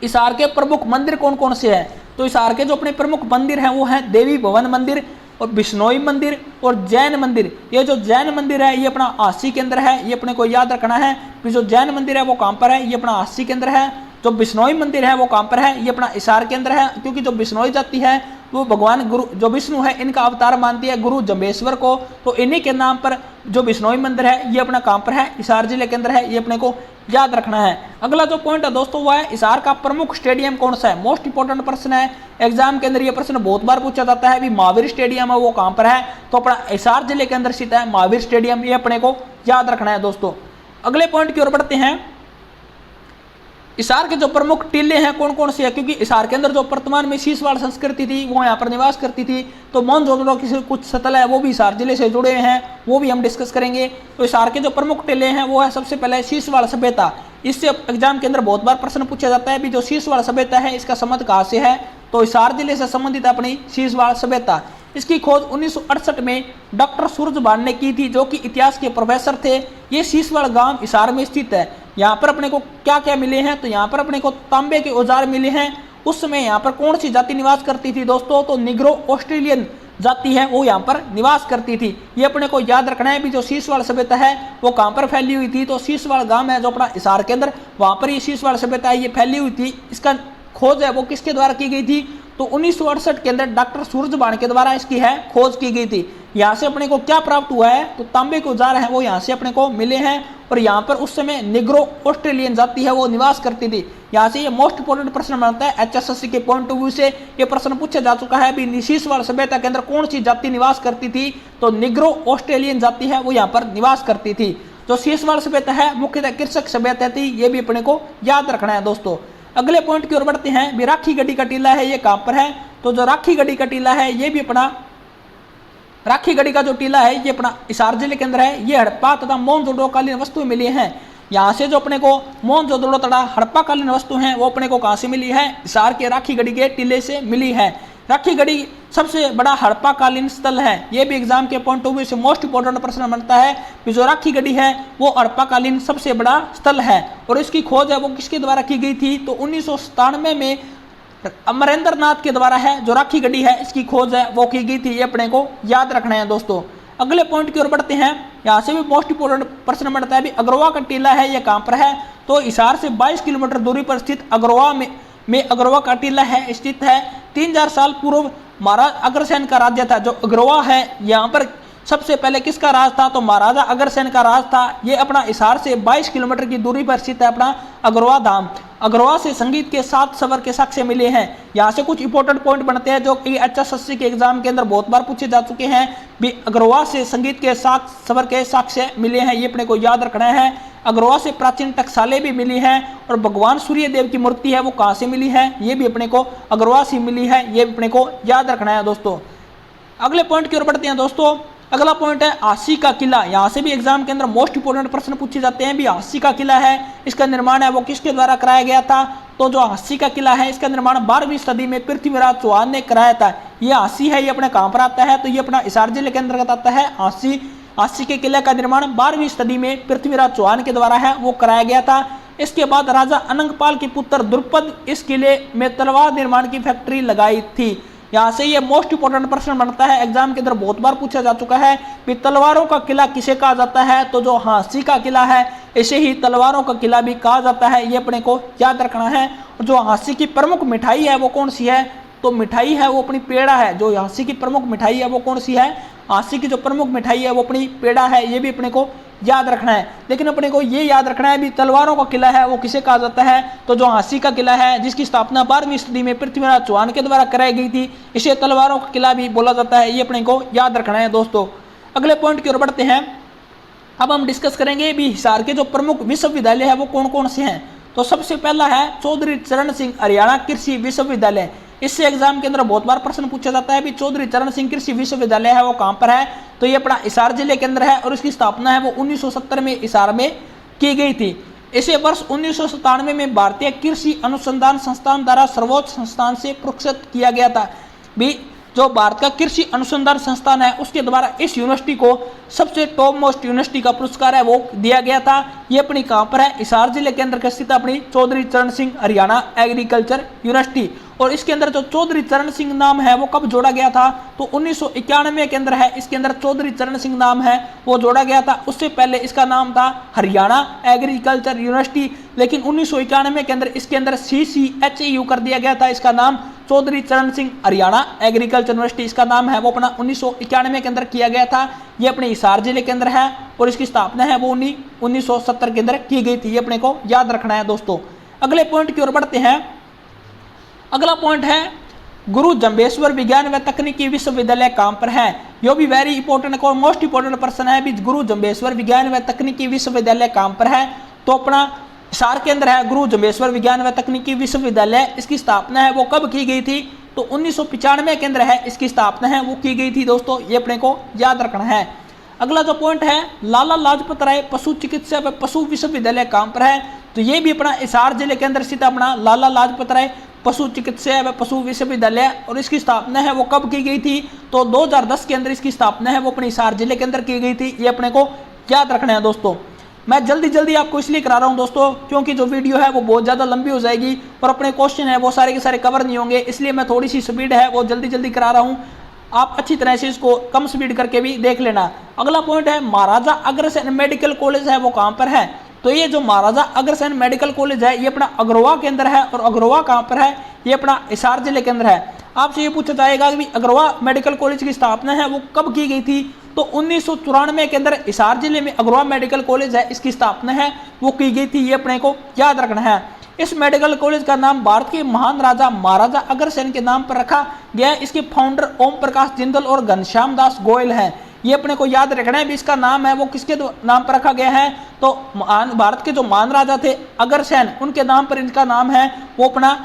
हिसार के प्रमुख मंदिर कौन कौन से हैं? तो हिसार के जो अपने प्रमुख मंदिर हैं वो है देवी भवन मंदिर और बिश्नोई मंदिर और जैन मंदिर। ये जो जैन मंदिर है ये अपना आसी के अंदर है, ये अपने को याद रखना है। फिर जो जैन मंदिर है वो कहां पर है? ये अपना आसी के अंदर है। जो बिश्नोई मंदिर है वो कहां पर है? ये अपना हिसार के अंदर है, क्योंकि जो बिश्नोई जाति है वो भगवान गुरु जो विष्णु है इनका अवतार मानती है, गुरु जम्बेश्वर को। तो इन्हीं के नाम पर जो बिश्नोई मंदिर है ये अपना कहां पर है? हिसार जिले के अंदर है, ये अपने को याद रखना है। अगला जो पॉइंट है दोस्तों वो है हिसार का प्रमुख स्टेडियम कौन सा है? मोस्ट इंपोर्टेंट प्रश्न है, एग्जाम के अंदर ये प्रश्न बहुत बार पूछा जाता है। भी महावीर स्टेडियम है वो कहां पर है? तो अपना हिसार जिले के अंदर स्थित है महावीर स्टेडियम, ये अपने को याद रखना है दोस्तों। अगले पॉइंट की ओर बढ़ते हैं। हिसार के जो प्रमुख टीले हैं कौन कौन से हैं? क्योंकि हिसार के अंदर जो वर्तमान में शीशवाड़ संस्कृति थी वो यहाँ पर निवास करती थी, तो मोहनजोदड़ो की कुछ सतल है वो भी हिसार जिले से जुड़े हुए हैं, वो भी हम डिस्कस करेंगे। तो हिसार के जो प्रमुख टीले हैं वो है सबसे पहले शीशवाड़ सभ्यता। इससे एग्जाम के अंदर बहुत बार प्रश्न पूछा जाता है भी जो शीशवाड़ सभ्यता है इसका संबंध कहाँ से है? तो हिसार जिले से संबंधित अपनी शीशवाड़ सभ्यता। इसकी खोज 1968 में डॉक्टर सूरजभान ने की थी जो कि इतिहास के प्रोफेसर थे। ये शीशवाड़ गांव हिसार में स्थित है। यहाँ पर अपने को क्या क्या मिले हैं? तो यहाँ पर अपने को तांबे के औजार मिले हैं। उस समय यहाँ पर कौन सी जाति निवास करती थी दोस्तों? तो निग्रो ऑस्ट्रेलियन जाति है वो यहाँ पर निवास करती थी। ये अपने को याद रखना है भी जो सीसवाड़ सभ्यता है वो कहाँ पर फैली हुई थी, तो सीसवाड़ गांव है जो अपना हिसार के अंदर, वहां पर ये सीसवाड़ सभ्यता ये फैली हुई थी। इसका खोज है वो किसके द्वारा की गई थी, तो 1968 के अंदर डॉक्टर सूरजबाण के द्वारा इसकी है खोज की गई थी। यहाँ से अपने को क्या प्राप्त हुआ है, तो तांबे के औजार हैं वो यहाँ से अपने को मिले हैं, और यहाँ पर उस समय निग्रो ऑस्ट्रेलियन जाति है वो निवास करती थी। यहाँ से ये मोस्ट इंपोर्टेंट प्रश्न बनता है एचएसएससी के पॉइंट ऑफ व्यू से। ये प्रश्न पूछा जा चुका है भी सीसवाड़ सभ्यता के अंदर कौन सी जाति निवास करती थी, तो निग्रो ऑस्ट्रेलियन जाति है वो यहाँ पर निवास करती थी। जो सीसवाड़ सभ्यता है मुख्यतः कृषक सभ्यता थी, ये भी अपने को याद रखना है दोस्तों। अगले पॉइंट की ओर बढ़ते हैं भी राखी गढ़ी का टीला है ये कहां पर है, तो जो राखी गढ़ी का टीला है ये भी अपना राखी गढ़ी का जो टीला है ये अपना हिसार जिले के अंदर है। ये हड़प्पा तथा मोहनजोदड़ो कालीन वस्तुएं मिली हैं। यहाँ से जो अपने को मोहनजोदड़ो तथा हड़प्पा कालीन वस्तु हैं वो अपने को कहाँ से मिली है, हिसार के राखी गढ़ी के टीले से मिली है। राखी गढ़ी सबसे बड़ा हड़प्पा कालीन स्थल है। ये भी एग्जाम के पॉइंट ऑफ व्यू से मोस्ट इंपोर्टेंट प्रश्न बनता है कि जो राखी गढ़ी है वो हड़प्पा कालीन सबसे बड़ा स्थल है, और इसकी खोज है वो किसके द्वारा की गई थी, तो 1997 में अमरेंद्र नाथ के द्वारा है जो राखी गढ़ी है इसकी खोज है वो की गई थी। ये अपने को याद रखना है दोस्तों। अगले पॉइंट की ओर बढ़ते हैं। यहाँ से भी मोस्ट इंपोर्टेंट प्रश्न बनता है भी अग्रवा का टीला है ये कहाँ पर है, तो हिसार से 22 किलोमीटर दूरी पर स्थित अग्रवा में अग्रवा का टीला है स्थित है। 3000 साल पूर्व महाराज अग्रसेन का राज्य था। जो अग्रवा है यहाँ पर सबसे पहले किसका राज था, तो महाराजा अग्रसेन का राज था। ये अपना हिसार से 22 किलोमीटर की दूरी पर स्थित है अपना अग्रवा धाम। अग्रवा से संगीत के 7 स्वर के साक्ष्य मिले हैं। यहाँ से कुछ इंपॉर्टेंट पॉइंट बनते हैं जो कि एचएसएससी के एग्जाम के अंदर बहुत बार पूछे जा चुके हैं भी अग्रवा से संगीत के 7 स्वर के साक्ष्य मिले हैं, ये अपने को याद रखना है। अग्रवा से प्राचीन टकसालें भी मिली हैं, और भगवान सूर्य देव की मूर्ति है वो कहाँ से मिली है, ये भी अपने को अग्रवा से मिली है, ये अपने को याद रखना है दोस्तों। अगले पॉइंट की ओर बढ़ते हैं दोस्तों। अगला पॉइंट है हांसी का किला। यहाँ से भी एग्जाम के अंदर मोस्ट इंपोर्टेंट प्रश्न पूछे जाते हैं भी हांसी का किला है इसका निर्माण है वो किसके द्वारा कराया गया था, तो जो हांसी का किला है इसका निर्माण 12वीं सदी में पृथ्वीराज चौहान ने कराया था। ये हांसी है ये अपने कहाँ पर आता है, तो ये अपना हिसार जिले के अंतर्गत आता है। हांसी के किले का निर्माण 12वीं सदी में पृथ्वीराज चौहान के द्वारा है वो कराया गया था। इसके बाद राजा अनंगपाल के पुत्र द्रुपद इस किले में तलवार निर्माण की फैक्ट्री लगाई थी। यहाँ से ये मोस्ट इंपोर्टेंट प्रश्न बनता है, एग्जाम के अंदर बहुत बार पूछा जा चुका है कि तलवारों का किला किसे कहा जाता है, तो जो हांसी का किला है इसे ही तलवारों का किला भी कहा जाता है, ये अपने को याद रखना है। और जो हांसी की प्रमुख मिठाई है वो कौन सी है, तो मिठाई है वो अपनी पेड़ा है। जो हांसी की प्रमुख मिठाई है वो कौन सी है, हांसी की जो प्रमुख मिठाई है वो अपनी पेड़ा है, ये भी अपने को याद रखना है। लेकिन अपने को ये याद रखना है भी तलवारों का किला है वो किसे कहा जाता है, तो जो हांसी का किला है जिसकी स्थापना 12वीं सदी में पृथ्वीराज चौहान के द्वारा कराई गई थी इसे तलवारों का किला भी बोला जाता है, ये अपने को याद रखना है दोस्तों। अगले पॉइंट की ओर बढ़ते हैं। अब हम डिस्कस करेंगे भी हिसार के जो प्रमुख विश्वविद्यालय है वो कौन कौन से हैं। तो सबसे पहला है चौधरी चरण सिंह हरियाणा कृषि विश्वविद्यालय। इससे एग्जाम के अंदर बहुत बार प्रश्न पूछा जाता है भी चौधरी चरण सिंह कृषि विश्वविद्यालय है वो कहाँ पर है, तो ये अपना हिसार जिले के अंदर है, और इसकी स्थापना है वो 1970 में हिसार में की गई थी। इसे वर्ष 1997 में भारतीय कृषि अनुसंधान संस्थान द्वारा सर्वोच्च संस्थान से पुरस्कृत किया गया था। भी जो भारत का कृषि अनुसंधान संस्थान है उसके द्वारा इस यूनिवर्सिटी को सबसे टॉप मोस्ट यूनिवर्सिटी का पुरस्कार है वो दिया गया था। ये अपनी कहाँ पर है, हिसार जिले के अंदर स्थित अपनी चौधरी चरण सिंह हरियाणा एग्रीकल्चर यूनिवर्सिटी। और इसके अंदर जो चौधरी चरण सिंह नाम है वो कब जोड़ा गया था, तो 1991 के अंदर है इसके अंदर चौधरी चरण सिंह नाम है वो जोड़ा गया था। उससे पहले इसका नाम था हरियाणा एग्रीकल्चर यूनिवर्सिटी, लेकिन 1991 के अंदर इसके अंदर CCHU कर दिया गया था। इसका नाम चौधरी चरण सिंह हरियाणा एग्रीकल्चर यूनिवर्सिटी इसका नाम है वो अपना 1991 के अंदर किया गया था। ये अपने हिसार जिले के अंदर है, और इसकी स्थापना है वो 1970 के अंदर की गई थी, ये अपने को याद रखना है दोस्तों। अगले पॉइंट की ओर बढ़ते हैं। अगला पॉइंट है गुरु जम्बेश्वर विज्ञान व तकनीकी विश्वविद्यालय कहाँ पर है। यो भी वेरी इंपॉर्टेंट और मोस्ट इंपॉर्टेंट प्रश्न है भी गुरु जम्बेश्वर विज्ञान व तकनीकी विश्वविद्यालय कहाँ पर है, तो अपना हिसार के अंदर है गुरु जम्बेश्वर विज्ञान व तकनीकी विश्वविद्यालय। इसकी स्थापना है वो कब की गई थी, तो 1995 के अंदर है इसकी स्थापना है वो की गई थी दोस्तों, ये अपने को याद रखना है। अगला जो पॉइंट है लाला लाजपत राय पशु चिकित्सा व पशु विश्वविद्यालय कहाँ पर है, तो ये भी अपना हिसार जिले के अंदर स्थित अपना लाला लाजपत राय पशु चिकित्सा व पशु विश्वविद्यालय। और इसकी स्थापना है वो कब की गई थी, तो 2010 के अंदर इसकी स्थापना है वो अपने हिसार जिले के अंदर की गई थी, ये अपने को याद रखना है दोस्तों। मैं जल्दी आपको इसलिए करा रहा हूं दोस्तों क्योंकि जो वीडियो है वो बहुत ज़्यादा लंबी हो जाएगी और अपने क्वेश्चन है वो सारे के सारे कवर नहीं होंगे, इसलिए मैं थोड़ी सी स्पीड है वो जल्दी करा रहा हूं। आप अच्छी तरह से इसको कम स्पीड करके भी देख लेना। अगला पॉइंट है महाराजा अग्रसेन मेडिकल कॉलेज है वो कहाँ पर है, तो ये जो महाराजा अग्रसेन मेडिकल कॉलेज है ये अपना अग्रवा के अंदर है, और अग्रवा कहाँ पर है, ये अपना हिसार जिले के अंदर है। आपसे ये पूछा जाएगा कि अग्रवा मेडिकल कॉलेज की स्थापना है वो कब की गई थी, तो 1994 के अंदर हिसार जिले में अग्रवा मेडिकल कॉलेज है इसकी स्थापना है वो की गई थी, ये अपने को याद रखना है। इस मेडिकल कॉलेज का नाम भारत के महान राजा महाराजा अग्रसेन के नाम पर रखा गया है। इसके फाउंडर ओम प्रकाश जिंदल और घनश्याम दास गोयल है, ये अपने को याद रखना है। इसका नाम है वो किसके नाम पर रखा गया है, तो भारत के जो महान राजा थे अग्रसेन उनके नाम पर इनका नाम है वो अपना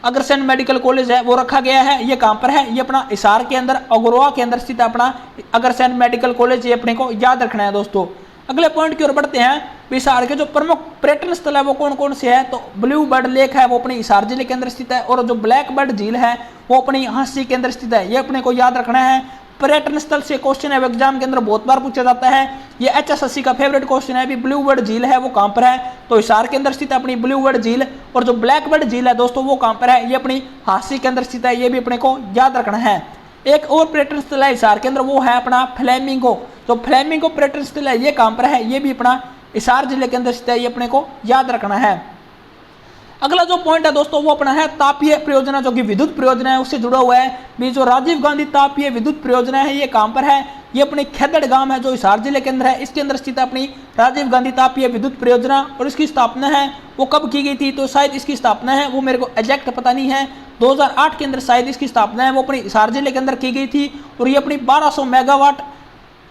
अग्रसेन मेडिकल कॉलेज है वो रखा गया है। ये कहाँ पर है, ये अपना हिसार के अंदर अग्रवा के अंदर स्थित अपना अग्रसेन मेडिकल कॉलेज, ये अपने को याद रखना है दोस्तों। अगले पॉइंट की ओर बढ़ते हैं। हिसार के जो प्रमुख पर्यटन स्थल है वो कौन कौन से है, तो ब्लू बर्ड लेक है वो अपने हिसार जिले के अंदर स्थित है, और जो ब्लैक बर्ड झील है वो अपनी हांसी के अंदर स्थित है, ये अपने को याद रखना है। पर्यटन स्थल से क्वेश्चन है एग्जाम के अंदर बहुत बार पूछा जाता है, ये HSSC का फेवरेट क्वेश्चन है। ब्लू बर्ड झील है वो कहाँ पर है, तो हिसार के अंदर स्थित है अपनी ब्लू बर्ड झील, और जो ब्लैक बर्ड झील है दोस्तों वो कहाँ पर है, ये अपनी हांसी के अंदर स्थित है, ये भी अपने को याद रखना है। एक और पर्यटन स्थल है हिसार के अंदर वो है अपना फ्लेमिंगो, तो फ्लेमिंगो पर्यटन स्थल है ये कहाँ पर है, ये भी अपना हिसार जिले के अंदर स्थित है, ये अपने को याद रखना है। अगला जो पॉइंट है दोस्तों वो अपना है तापीय परियोजना, जो कि विद्युत परियोजना है उससे जुड़ा हुआ है। भी जो राजीव गांधी तापीय विद्युत परियोजना है ये कहाँ पर है, ये अपने खेदड़ गांव है जो हिसार जिले के अंदर है, इसके अंदर स्थित है अपनी राजीव गांधी तापीय विद्युत परियोजना, और इसकी स्थापना है वो कब की गई थी, तो शायद इसकी स्थापना है वो मेरे को एग्जैक्ट पता नहीं है, 2008 के अंदर शायद इसकी स्थापना है वो अपनी हिसार जिले के अंदर की गई थी। और ये अपनी 1200 मेगावाट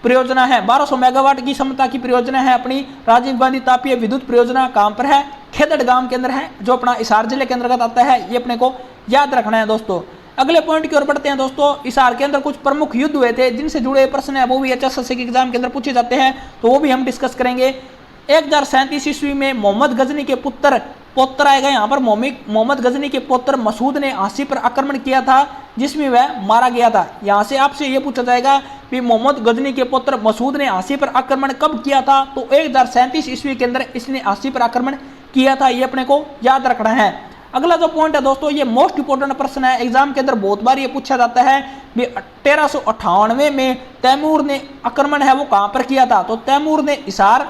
परियोजना है, 1200 मेगावाट की क्षमता की परियोजना है अपनी राजीव गांधी तापीय विद्युत परियोजना। कहाँ पर है, खेदड़ गांव के अंदर है जो अपना हिसार जिले के अंतर्गत आता है, ये अपने को याद रखना है दोस्तों। अगले पॉइंट की ओर बढ़ते हैं दोस्तों। हिसार के अंदर कुछ प्रमुख युद्ध हुए थे जिनसे जुड़े प्रश्न है वो भी HSSC के एग्जाम के अंदर पूछे जाते हैं, तो वो भी हम डिस्कस करेंगे। 1037 ईस्वी में मोहम्मद गजनी के पौत्र आएगा यहाँ पर, मोहम्मद गजनी के पुत्र मसूद ने हांसी पर आक्रमण किया था जिसमें वह मारा गया था। यहाँ से आपसे ये पूछा जाएगा कि मोहम्मद गजनी के पुत्र मसूद ने हांसी पर आक्रमण कब किया था, तो 1037 ईस्वी के अंदर इसने हांसी पर आक्रमण किया था, ये अपने को याद रखना है। अगला जो पॉइंट है दोस्तों ये मोस्ट इंपोर्टेंट प्रश्न है, एग्जाम के अंदर बहुत बार ये पूछा जाता है। 1398 में तैमूर ने आक्रमण है वो कहाँ पर किया था, तो तैमूर ने हिसार,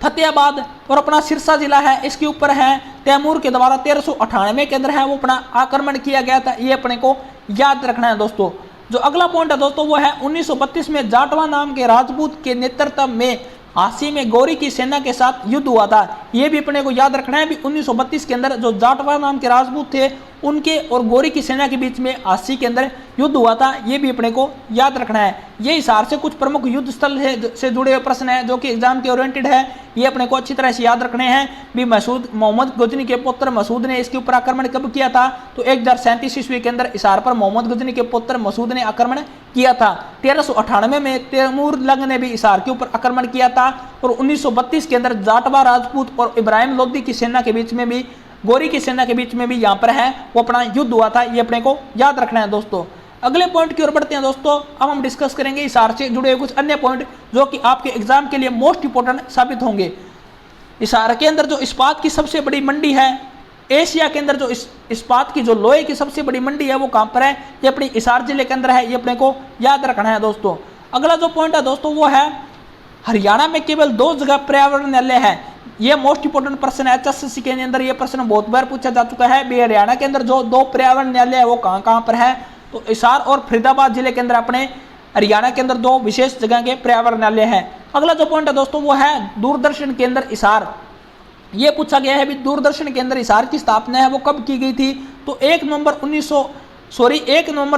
फतेहाबाद और अपना सिरसा जिला है इसके ऊपर है, तैमूर के द्वारा 1398 के अंदर है वो अपना आक्रमण किया गया था, ये अपने को याद रखना है दोस्तों। जो अगला पॉइंट है दोस्तों वो है 1932 में जाटवा नाम के राजपूत के नेतृत्व में हांसी में गौरी की सेना के साथ युद्ध हुआ था, ये भी अपने को याद रखना है। भी 1932 के अंदर जो जाटवा नाम के राजपूत थे उनके और गौरी की सेना के बीच में हांसी के अंदर युद्ध हुआ था, ये भी अपने को याद रखना है। ये हिसार से कुछ प्रमुख युद्ध स्थल से जुड़े हुए प्रश्न है जो कि एग्जाम के ओरिएंटेड है, ये अपने को अच्छी तरह से याद रखने हैं। भी मोहम्मद गजनी के पुत्र मसूद ने इसके ऊपर आक्रमण कब किया था, तो 1037 ईस्वी के अंदर हिसार पर मोहम्मद गजनी के पुत्र मसूद ने आक्रमण किया था। 1398 में तैमूर लंग ने भी हिसार के ऊपर आक्रमण किया था, और 1932 के अंदर जाटवा राजपूत और इब्राहिम लोधी की सेना के बीच में भी, गौरी की सेना के बीच में भी यहाँ पर है वो अपना युद्ध हुआ था, ये अपने को याद रखना है दोस्तों। अगले पॉइंट की ओर बढ़ते हैं दोस्तों। अब हम डिस्कस करेंगे हिसार से जुड़े हुए कुछ अन्य पॉइंट जो कि आपके एग्जाम के लिए मोस्ट इंपोर्टेंट साबित होंगे। हिसार के अंदर जो इस्पात की सबसे बड़ी मंडी है, एशिया के अंदर जो इस्पात की जो लोहे की सबसे बड़ी मंडी है वो कहाँ पर है, ये अपनी हिसार जिले के अंदर है, ये अपने को याद रखना है दोस्तों। अगला जो पॉइंट है दोस्तों वो है हरियाणा में केवल 2 जगह पर्यावरण न्यायालय है, ये मोस्ट इंपोर्टेंट प्रश्न है। HSSC के अंदर ये प्रश्न बहुत बार पूछा जा चुका है। भी हरियाणा के अंदर जो 2 पर्यावरण न्यायालय है वो कहाँ कहाँ पर है, तो हिसार और फरीदाबाद जिले के अंदर अपने हरियाणा के अंदर 2 विशेष जगह के पर्यावरण न्यायालय है। अगला जो पॉइंट है दोस्तों वो है दूरदर्शन केंद्र हिसार, ये पूछा गया है भी दूरदर्शन केंद्र हिसार की स्थापना है वो कब की गई थी, तो 1 नवंबर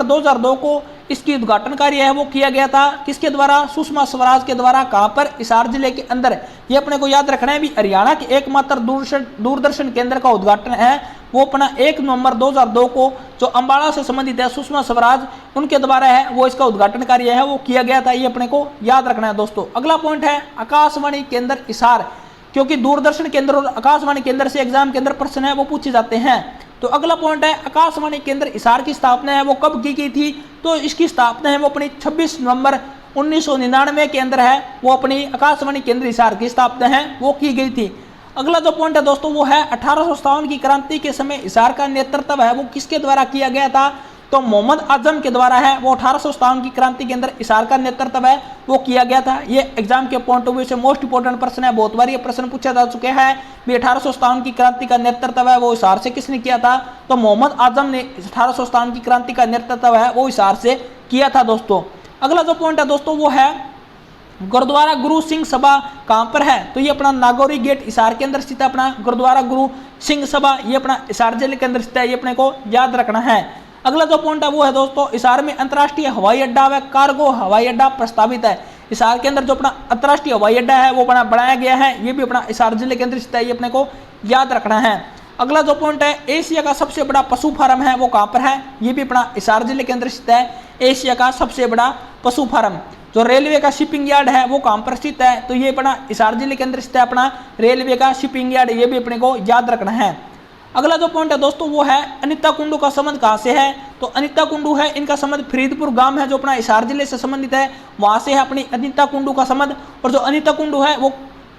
2002 को इसकी उद्घाटन कार्य है वो किया गया था, किसके द्वारा, सुषमा स्वराज के द्वारा। कहाँ पर, हिसार जिले के अंदर, ये अपने को याद रखना है। भी हरियाणा के एकमात्र दूरदर्शन केंद्र का उद्घाटन है वो अपना 1 नवंबर 2002 को, जो अम्बाला से संबंधित है सुषमा स्वराज उनके द्वारा है वो इसका उद्घाटन कार्य है वो किया गया था, ये अपने को याद रखना है दोस्तों। अगला पॉइंट है आकाशवाणी केंद्र हिसार, क्योंकि दूरदर्शन केंद्र और आकाशवाणी केंद्र से एग्जाम के अंदर प्रश्न है वो पूछे जाते हैं। तो अगला पॉइंट है आकाशवाणी केंद्र हिसार की स्थापना है वो कब की गई थी, तो इसकी स्थापना है वो अपनी 26 नवंबर 1999 के अंदर है वो अपनी आकाशवाणी केंद्र हिसार की स्थापना है वो की गई थी। अगला जो पॉइंट है दोस्तों वो है 1857 की क्रांति के समय हिसार का नेतृत्व है वो किसके द्वारा किया गया था, तो मोहम्मद आजम के द्वारा है वो 1857 की क्रांति के अंदर हिसार का नेतृत्व है वो किया गया था। ये एग्जाम के पॉइंट ऑफ व्यू से मोस्ट इंपोर्टेंट प्रश्न है, बहुत बार ये प्रश्न पूछा जा चुका है भी 1857 की क्रांति का नेतृत्व है वो हिसार से किसने किया था, तो मोहम्मद आजम ने 1857 की क्रांति का नेतृत्व है वो हिसार से किया था दोस्तों। अगला जो पॉइंट है दोस्तों वो है गुरुद्वारा गुरु सिंह सभा कहां पर है, तो ये अपना नागौरी गेट हिसार के अंदर स्थित है। अपना गुरुद्वारा गुरु सिंह सभा ये अपना हिसार जिले के अंदर स्थित है, ये अपने को याद रखना है। अगला जो पॉइंट है वो है दोस्तों हिसार में अंतर्राष्ट्रीय हवाई अड्डा व कार्गो हवाई अड्डा प्रस्तावित है। हिसार के अंदर जो अपना अंतर्राष्ट्रीय हवाई अड्डा है वो अपना बनाया गया है, ये भी अपना हिसार जिले के अंदर स्थित है, ये अपने को याद रखना है। अगला जो पॉइंट है एशिया का सबसे बड़ा पशु फार्म है वो कहां पर है, ये भी अपना हिसार जिले के अंदर स्थित है। एशिया का सबसे बड़ा पशु फार्म जो रेलवे का शिपिंग यार्ड है वो कहां पर स्थित है, तो ये अपना हिसार जिले के अंदर स्थित है अपना रेलवे का शिपिंग यार्ड, ये भी अपने को याद रखना है। अगला जो पॉइंट है दोस्तों वो है अनिता कुंडू का संबंध कहां से है, तो अनिता कुंडू है इनका संबंध फरीदपुर गांव है जो अपना हिसार जिले से संबंधित है, वहां से है अपनी अनिता कुंडू का संबंध। और जो अनिता कुंडू है वो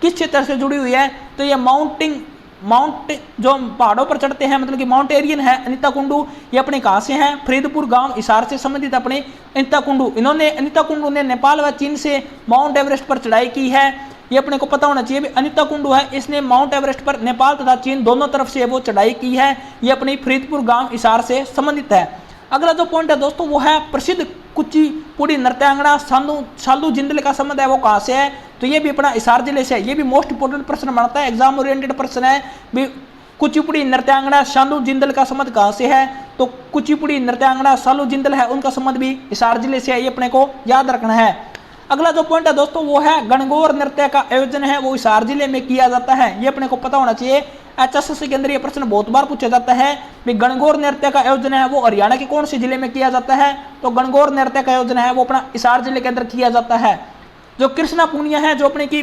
किस क्षेत्र से जुड़ी हुई है, तो ये माउंट जो पहाड़ों पर चढ़ते हैं मतलब कि माउंटेरियन है अनिता कुंडू, ये अपने कहां से हैं, फरीदपुर गांव हिसार से संबंधित अपने अनिता कुंडू। अनिता कुंडू ने नेपाल व चीन से माउंट एवरेस्ट पर चढ़ाई की है, ये अपने को पता होना चाहिए भी अनिता कुंडू है इसने माउंट एवरेस्ट पर नेपाल तथा चीन दोनों तरफ से वो चढ़ाई की है, ये अपनी फरीदपुर गांव हिसार से संबंधित है। अगला जो पॉइंट है दोस्तों वो है प्रसिद्ध कुचिपुड़ी नृत्यांगना शालू जिंदल का संबंध है वो कहां से है, तो ये भी अपना हिसार जिले से है, ये भी मोस्ट इंपोर्टेंट प्रश्न बनता है, एग्जाम ओरिएंटेड प्रश्न है भी कुचिपुड़ी नृत्यांगना शालू जिंदल का संबंध कहां से है, तो कुचिपुड़ी नृत्यांगना शालू जिंदल है उनका संबंध भी हिसार जिले से है, ये अपने को याद रखना है। अगला जो पॉइंट है दोस्तों वो है गणगौर नृत्य का आयोजन है वो हिसार जिले में किया जाता है, ये अपने को पता होना चाहिए। HSSC के अंदर ये प्रश्न बहुत बार पूछा जाता है कि गणगौर नृत्य का आयोजन है वो हरियाणा के कौन से जिले में किया जाता है, तो गणगौर नृत्य का आयोजन है वो अपना हिसार जिले के अंदर किया जाता है। जो कृष्णा पूनिया है जो अपने की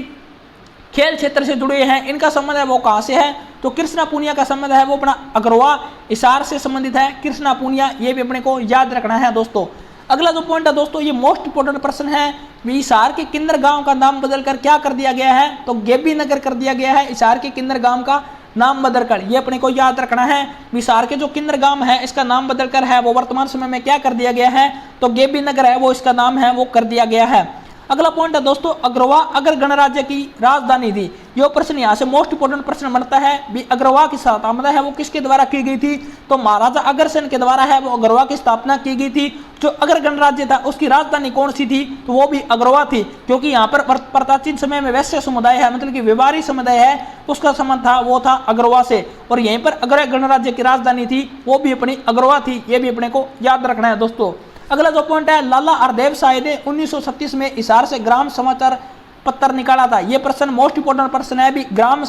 खेल क्षेत्र से जुड़े हैं इनका संबंध है वो कहां से है, तो कृष्णा पूनिया का संबंध है वो अपना अग्रवा हिसार से संबंधित है। कृष्णा पूनिया ये भी अपने को याद रखना है दोस्तों। अगला जो पॉइंट है दोस्तों ये मोस्ट इंपोर्टेंट प्रश्न है, हिसार के किन्नर गांव का नाम बदलकर क्या कर दिया गया है, तो गेबी नगर कर दिया गया है हिसार के किन्नर गांव का नाम बदलकर, ये अपने को याद रखना है। हिसार के जो किन्नर गांव है इसका नाम बदलकर है वो वर्तमान समय में क्या कर दिया गया है, तो गेबी नगर है वो इसका नाम है वो कर दिया गया है। अगला पॉइंट है दोस्तों अग्रवा अगर गणराज्य की राजधानी थी, ये प्रश्न यहाँ से मोस्ट इंपोर्टेंट प्रश्न बनता है भी अग्रवा की स्थापना है वो किसके द्वारा की गई थी, तो महाराजा अग्रसेन के द्वारा है वो अग्रवा की स्थापना की गई थी। जो अगर गणराज्य था उसकी राजधानी कौन सी थी, तो वो भी अग्रवा थी, क्योंकि यहाँ पर प्राचीन समय में वैश्य समुदाय है मतलब कि व्यापारी समुदाय है उसका संबंध था वो था अग्रवा से, और यहीं पर अगर गणराज्य की राजधानी थी वो भी अपनी अग्रवा थी, ये भी अपने को याद रखना है दोस्तों। अगला जो पॉइंट है लाला हरदेव शाह ने 1936 में हिसार से ग्राम समाचार पत्र निकाला था, ये प्रश्न मोस्ट इंपोर्टेंट प्रश्न है भी ग्राम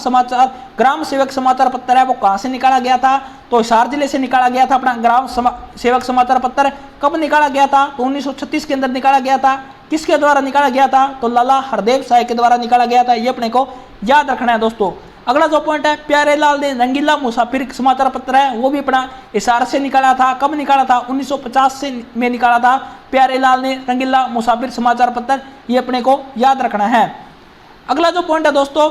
सेवक समाचार पत्र है वो कहां से निकाला गया था, तो हिसार जिले से निकाला गया था अपना ग्राम सेवक समाचार पत्र। कब निकाला गया था, तो 1936 के अंदर निकाला गया था। किसके द्वारा निकाला गया था, तो लाला हरदेव शाह के द्वारा निकाला गया था, ये अपने को याद रखना है दोस्तों। अगला जो पॉइंट है प्यारेलाल ने रंगीला मुसाफिर समाचार पत्र है वो भी अपना हिसार से निकाला था। कब निकाला था, 1950 में निकाला था प्यारेलाल ने रंगीला मुसाफिर समाचार पत्र, ये अपने को याद रखना है। अगला जो पॉइंट है दोस्तों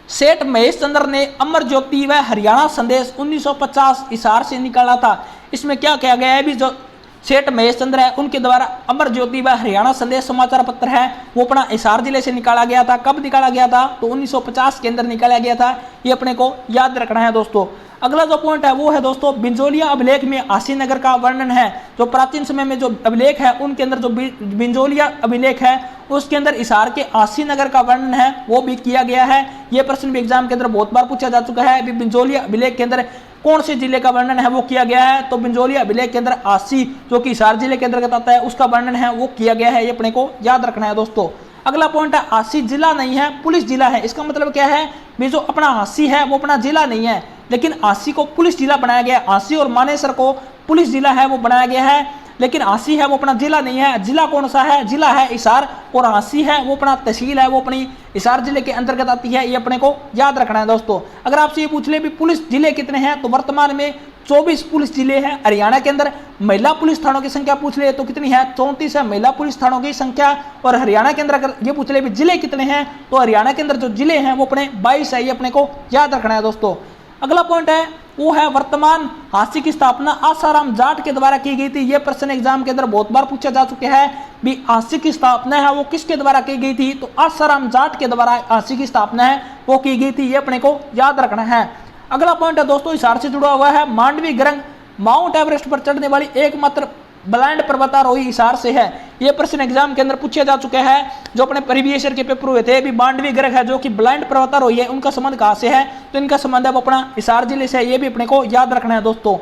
सेठ महेश चंद्र ने अमर ज्योति व हरियाणा संदेश 1950 हिसार से निकाला था। इसमें क्या कहा गया है भी जो सेठ महेश चंद्र है उनके द्वारा अमर ज्योति व हरियाणा संदेश समाचार पत्र है वो अपना हिसार जिले से निकाला गया था। कब निकाला गया था, तो 1950 के अंदर निकाला गया था, ये अपने को याद रखना है दोस्तों। अगला जो पॉइंट है वो है दोस्तों बिंजोलिया अभिलेख में आसी नगर का वर्णन है। जो प्राचीन समय में जो अभिलेख है उनके अंदर जो बिंजोलिया अभिलेख है उसके अंदर हिसार के आसी नगर का वर्णन है वो भी किया गया है। ये प्रश्न भी एग्जाम के अंदर बहुत बार पूछा जा चुका है। बिंजोलिया अभिलेख के अंदर कौन से जिले का वर्णन है वो किया गया है, तो बिंजोलिया अभिलेख के अंदर आसी जो कि हिसार जिले के अंतर्गत आता है उसका वर्णन है वो किया गया है, ये अपने को याद रखना है दोस्तों। अगला पॉइंट है आसी जिला नहीं है पुलिस जिला है। इसका मतलब क्या है भी जो अपना आसी है वो अपना जिला नहीं है लेकिन आसी को पुलिस जिला बनाया गया है। आसी और मानेसर को पुलिस जिला है वो बनाया गया है, लेकिन आसी है वो अपना जिला नहीं है। जिला कौन सा है, जिला है हिसार, और आसी है वो अपना तहसील है वो अपनी हिसार जिले के अंतर्गत आती है, ये अपने को याद रखना है दोस्तों। अगर आपसे ये पूछ ले भी पुलिस जिले कितने हैं, तो वर्तमान में 24 पुलिस जिले हैं। हरियाणा के अंदर महिला पुलिस थानों की संख्या पूछ ले तो कितनी है, 34 है महिला पुलिस थानों की संख्या। और हरियाणा के अंदर अगर ये पूछ ले भी जिले कितने हैं, तो हरियाणा के अंदर जो जिले हैं वो अपने 22 है, ये अपने को याद रखना है दोस्तों। अगला पॉइंट है वो है वर्तमान हांसी की स्थापना आसाराम जाट के द्वारा की गई थी। यह प्रश्न एग्जाम के अंदर बहुत बार पूछा जा चुका है भी हांसी की स्थापना है वो किसके द्वारा की गई थी, तो आसाराम जाट के द्वारा हांसी की स्थापना है वो की गई थी, ये अपने को याद रखना है। अगला पॉइंट है दोस्तों हिसार से जुड़ा हुआ है, मांडवी गरंग माउंट एवरेस्ट पर चढ़ने वाली एकमात्र ब्लाइंड पर्वतारोही हिसार से है। यह प्रश्न एग्जाम के अंदर पूछा जा चुका है, जो अपने प्रीवियस ईयर के पेपर हुए थे। भी मांडवी गर्ग है जो कि ब्लाइंड पर्वतारोही है, उनका संबंध कहां से है, तो इनका संबंध है वो अपना हिसार जिले से है, ये भी अपने को याद रखना है दोस्तों।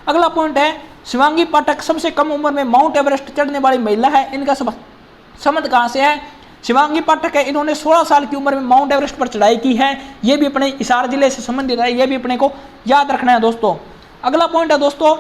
अगला पॉइंट है शिवांगी पाठक सबसे कम उम्र में माउंट एवरेस्ट चढ़ने वाली महिला है, इनका संबंध कहां से है, शिवांगी पाठक है, इन्होंने 16 साल की उम्र में माउंट एवरेस्ट पर चढ़ाई की है, ये भी अपने हिसार जिले से संबंधित है, ये भी अपने को याद रखना है दोस्तों। अगला पॉइंट है दोस्तों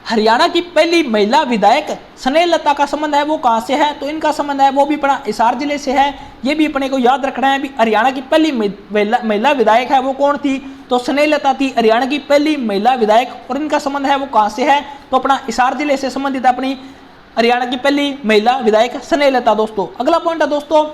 हरियाणा की पहली महिला विधायक स्नेहलता का संबंध है वो कहां से है, तो इनका संबंध है वो भी अपना हिसार जिले से है, ये भी अपने को याद रखना है। भी हरियाणा की पहली महिला विधायक है वो कौन थी, तो स्नेहलता थी हरियाणा की पहली महिला विधायक, और इनका संबंध है वो कहां से है, तो अपना हिसार जिले से संबंधित अपनी हरियाणा की पहली महिला विधायक स्नेहलता दोस्तों। अगला पॉइंट है दोस्तों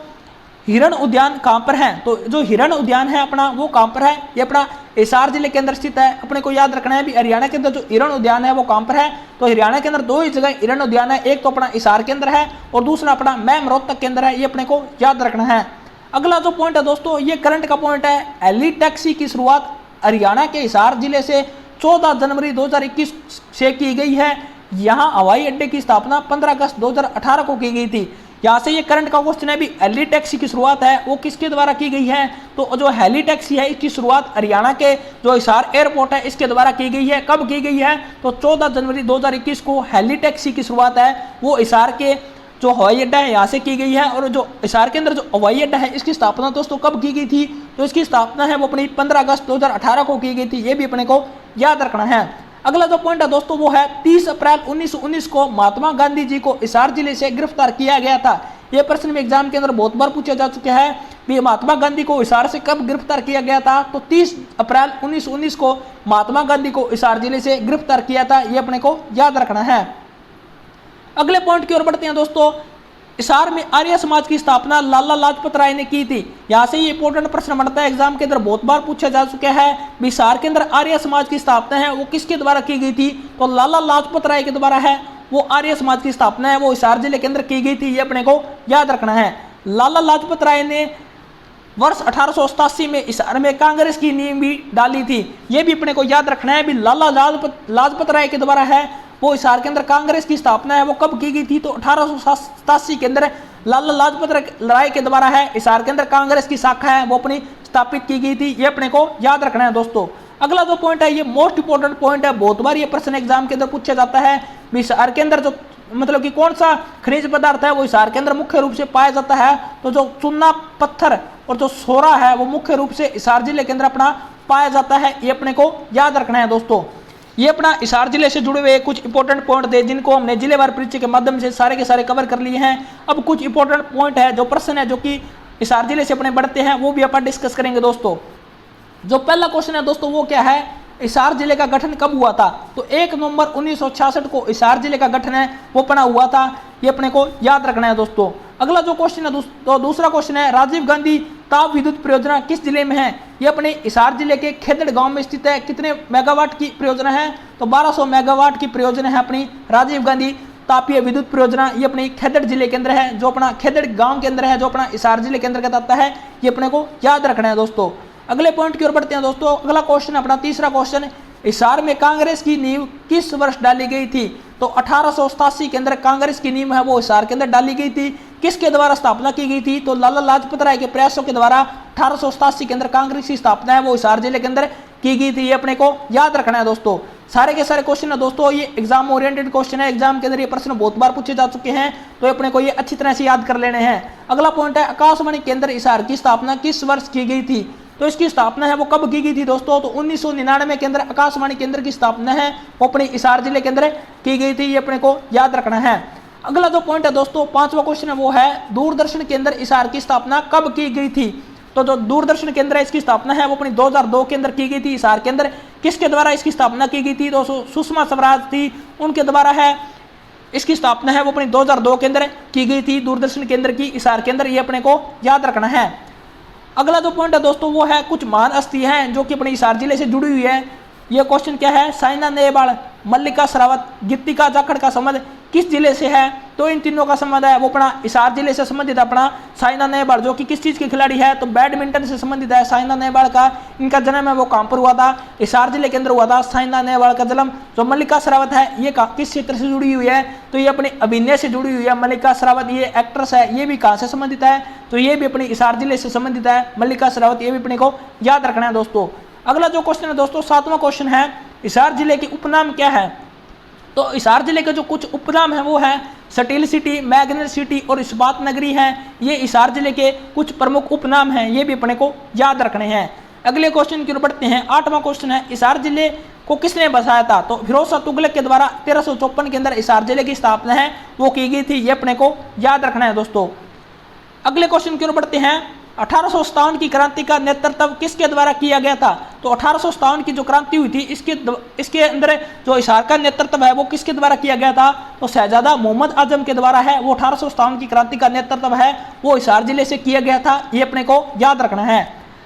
हिरण उद्यान कहां पर है, तो जो हिरण उद्यान है अपना वो कहां पर है, ये अपना हिसार जिले के अंदर स्थित है, अपने को याद रखना है। भी हरियाणा के अंदर जो हिरण उद्यान है वो कहां पर है, तो हरियाणा के अंदर दो ही जगह हिरण उद्यान है, एक तो अपना हिसार के अंदर है और दूसरा अपना मैम रोहतक के अंदर है, ये अपने को याद रखना है। अगला जो पॉइंट है दोस्तों ये करंट का पॉइंट है, हेली टैक्सी की शुरुआत हरियाणा के हिसार जिले से 14 जनवरी 2021 से की गई है। यहाँ हवाई अड्डे की स्थापना 15 अगस्त 2018 को की गई थी। यहाँ से ये करंट का क्वेश्चन है भी हेली टैक्सी की शुरुआत है वो किसके द्वारा की गई है, तो जो हेली टैक्सी है इसकी शुरुआत हरियाणा के जो हिसार एयरपोर्ट है इसके द्वारा की गई है। कब की गई है, तो 14 जनवरी 2021 को हेली टैक्सी की शुरुआत है वो हिसार के जो हवाई अड्डा है यहाँ से की गई है। और जो हिसार के अंदर जो हवाई अड्डा है इसकी स्थापना दोस्तों कब की गई थी, तो इसकी स्थापना है वो अपनी 15 अगस्त 2018 को की गई थी, ये भी अपने को याद रखना है। अगला जो पॉइंट है दोस्तों वो है 30 अप्रैल 1919 को महात्मा गांधी जी को हिसार जिले से गिरफ्तार किया गया था। यह प्रश्न में एग्जाम के अंदर बहुत बार पूछा जा चुका है कि महात्मा गांधी को हिसार से कब गिरफ्तार किया गया था, तो 30 अप्रैल 1919 को महात्मा गांधी को हिसार जिले से गिरफ्तार किया था, यह अपने को याद रखना है। अगले पॉइंट की ओर बढ़ते हैं दोस्तों हिसार में आर्य समाज की स्थापना लाला लाजपत राय ने की थी। यहाँ से ये इंपॉर्टेंट प्रश्न बनता है, एग्जाम के अंदर बहुत बार पूछा जा चुका है। हिसार के अंदर आर्य समाज की स्थापना है वो किसके द्वारा की गई थी, तो लाला लाजपत राय के द्वारा है वो आर्य समाज की स्थापना है वो हिसार जिले के अंदर की गई थी, ये अपने को याद रखना है। लाला लाजपत राय ने वर्ष 1887 में हिसार में कांग्रेस की नींव भी डाली थी, ये भी अपने को याद रखना है। भी लाला लाजपत राय के द्वारा है वो हिसार के अंदर कांग्रेस की स्थापना है वो कब की गई थी, तो 1887 के अंदर लाला लाजपत राय के द्वारा है हिसार के अंदर कांग्रेस की शाखा है वो अपनी स्थापित की गई थी, ये अपने को याद रखना है दोस्तों। अगला जो पॉइंट है ये मोस्ट इंपोर्टेंट पॉइंट है, बहुत बार ये प्रश्न एग्जाम के अंदर पूछा जाता है। हिसार के अंदर जो मतलब कि कौन सा खनिज पदार्थ है वो हिसार के अंदर मुख्य रूप से पाया जाता है, तो जो चूना पत्थर और जो सोरा है वो मुख्य रूप से हिसार जिले के अंदर अपना पाया जाता है, ये अपने को याद रखना है दोस्तों। ये अपना हिसार जिले से जुड़े हुए कुछ इंपॉर्टेंट पॉइंट थे जिनको हमने जिलेवार परीक्षा के माध्यम से सारे के सारे कवर कर लिए हैं। अब कुछ इंपॉर्टेंट पॉइंट है जो प्रश्न है जो कि हिसार जिले से अपने बढ़ते हैं वो भी अपन डिस्कस करेंगे दोस्तों। जो पहला क्वेश्चन है दोस्तों वो क्या है, हिसार जिले का गठन कब हुआ था, तो 1 नवंबर 1966 को हिसार जिले का गठन है वो अपना हुआ था, ये अपने को याद रखना है दोस्तों। अगला जो क्वेश्चन है तो दूसरा क्वेश्चन है राजीव गांधी ताप विद्युत परियोजना किस जिले में है, ये अपने हिसार जिले के खेदड़ गांव में स्थित है। कितने मेगावाट की परियोजना है, तो 1200 मेगावाट की परियोजना है अपनी राजीव गांधी तापीय विद्युत परियोजना, ये अपनी खेदड़ जिले के अंदर है, जो अपना खेदड़ गांव के अंदर है, जो अपना हिसार जिले के अंतर्गत आता है, ये अपने को याद रखना है दोस्तों। अगले पॉइंट की ओर बढ़ते हैं दोस्तों। अगला क्वेश्चन अपना तीसरा क्वेश्चन, हिसार में कांग्रेस की नींव किस वर्ष डाली गई थी, तो 1887 के अंदर कांग्रेस की नींव है वो हिसार के अंदर डाली गई थी। किसके द्वारा स्थापना की गई थी, तो लाला लाजपत राय के प्रयासों के द्वारा 1887 के अंदर कांग्रेस की स्थापना है वो हिसार जिले के अंदर की गई थी, ये अपने को याद रखना है दोस्तों। सारे के सारे क्वेश्चन है दोस्तों ये एग्जाम ओरिएंटेड क्वेश्चन है, एग्जाम के अंदर ये प्रश्न बहुत बार पूछे जा चुके हैं, तो अपने को ये अच्छी तरह से याद कर लेने हैं। अगला पॉइंट है आकाशवाणी केंद्र हिसार की स्थापना किस वर्ष की गई थी, तो इसकी स्थापना है वो कब की गई थी दोस्तों, तो 1999 के अंदर आकाशवाणी केंद्र की स्थापना है वो अपने हिसार जिले के अंदर की गई थी, ये अपने को याद रखना है। अगला जो पॉइंट है दोस्तों पांचवा क्वेश्चन है वो है दूरदर्शन केंद्र हिसार की स्थापना कब की गई थी, तो जो दूरदर्शन केंद्र है इसकी स्थापना है वो अपनी 2002 के अंदर की गई थी हिसार के अंदर। किसके द्वारा इसकी स्थापना की गई थी, तो सुषमा स्वराज थी उनके द्वारा है इसकी स्थापना है वो अपनी 2002 के अंदर की गई थी दूरदर्शन केंद्र की हिसार के अंदर, ये अपने को याद रखना है। अगला जो पॉइंट है दोस्तों वो है कुछ महान हस्ती हैं जो कि अपने हिसार जिले से जुड़ी हुई है। ये क्वेश्चन क्या है, साइना नेहवाल, मल्लिका शेरावत, गीतिका जाखड़ का संबंध किस जिले से है? तो इन तीनों का संबंध है वो अपना हिसार जिले से संबंधित है। अपना साइना नेहवाल जो कि किस चीज के खिलाड़ी है, तो बैडमिंटन से संबंधित है साइना नेहवाल का। इनका जन्म है वो कहां पर हुआ था, हिसार जिले के अंदर हुआ था साइना नेहवाल का जन्म। जो मल्लिका शेरावत है ये किस क्षेत्र से जुड़ी हुई है, तो ये अपने अभिनय से जुड़ी हुई है। मल्लिका शेरावत ये एक्ट्रेस है, ये भी कहां से संबंधित है, तो ये भी अपने हिसार जिले से संबंधित है मल्लिका शेरावत। ये भी अपने को याद रखना है दोस्तों। अगला जो क्वेश्चन है दोस्तों 7वां क्वेश्चन है, हिसार जिले की उपनाम क्या है? तो हिसार जिले के जो कुछ उपनाम है वो है स्टील सिटी, मैग्नेट सिटी और इस्पात नगरी है। ये हिसार जिले के कुछ प्रमुख उपनाम हैं, ये भी अपने को याद रखने हैं। अगले क्वेश्चन की ओर बढ़ते हैं। 8वां क्वेश्चन है, हिसार जिले को किसने बसाया था? तो फिरोज शाह तुगलक के द्वारा 1354 के अंदर हिसार जिले की स्थापना है वो की गई थी, ये अपने को याद रखना है दोस्तों। अगले क्वेश्चन की ओर बढ़ते हैं। 1857 की क्रांति का नेतृत्व किसके द्वारा किया गया था? तो 1857 की जो क्रांति हुई थी इसके अंदर जो हिसार का नेतृत्व है वो किसके द्वारा किया गया था? तो शहजादा मोहम्मद आजम के द्वारा है वो 1857 की क्रांति का नेतृत्व है वो हिसार जिले से किया गया था, ये अपने को याद रखना है।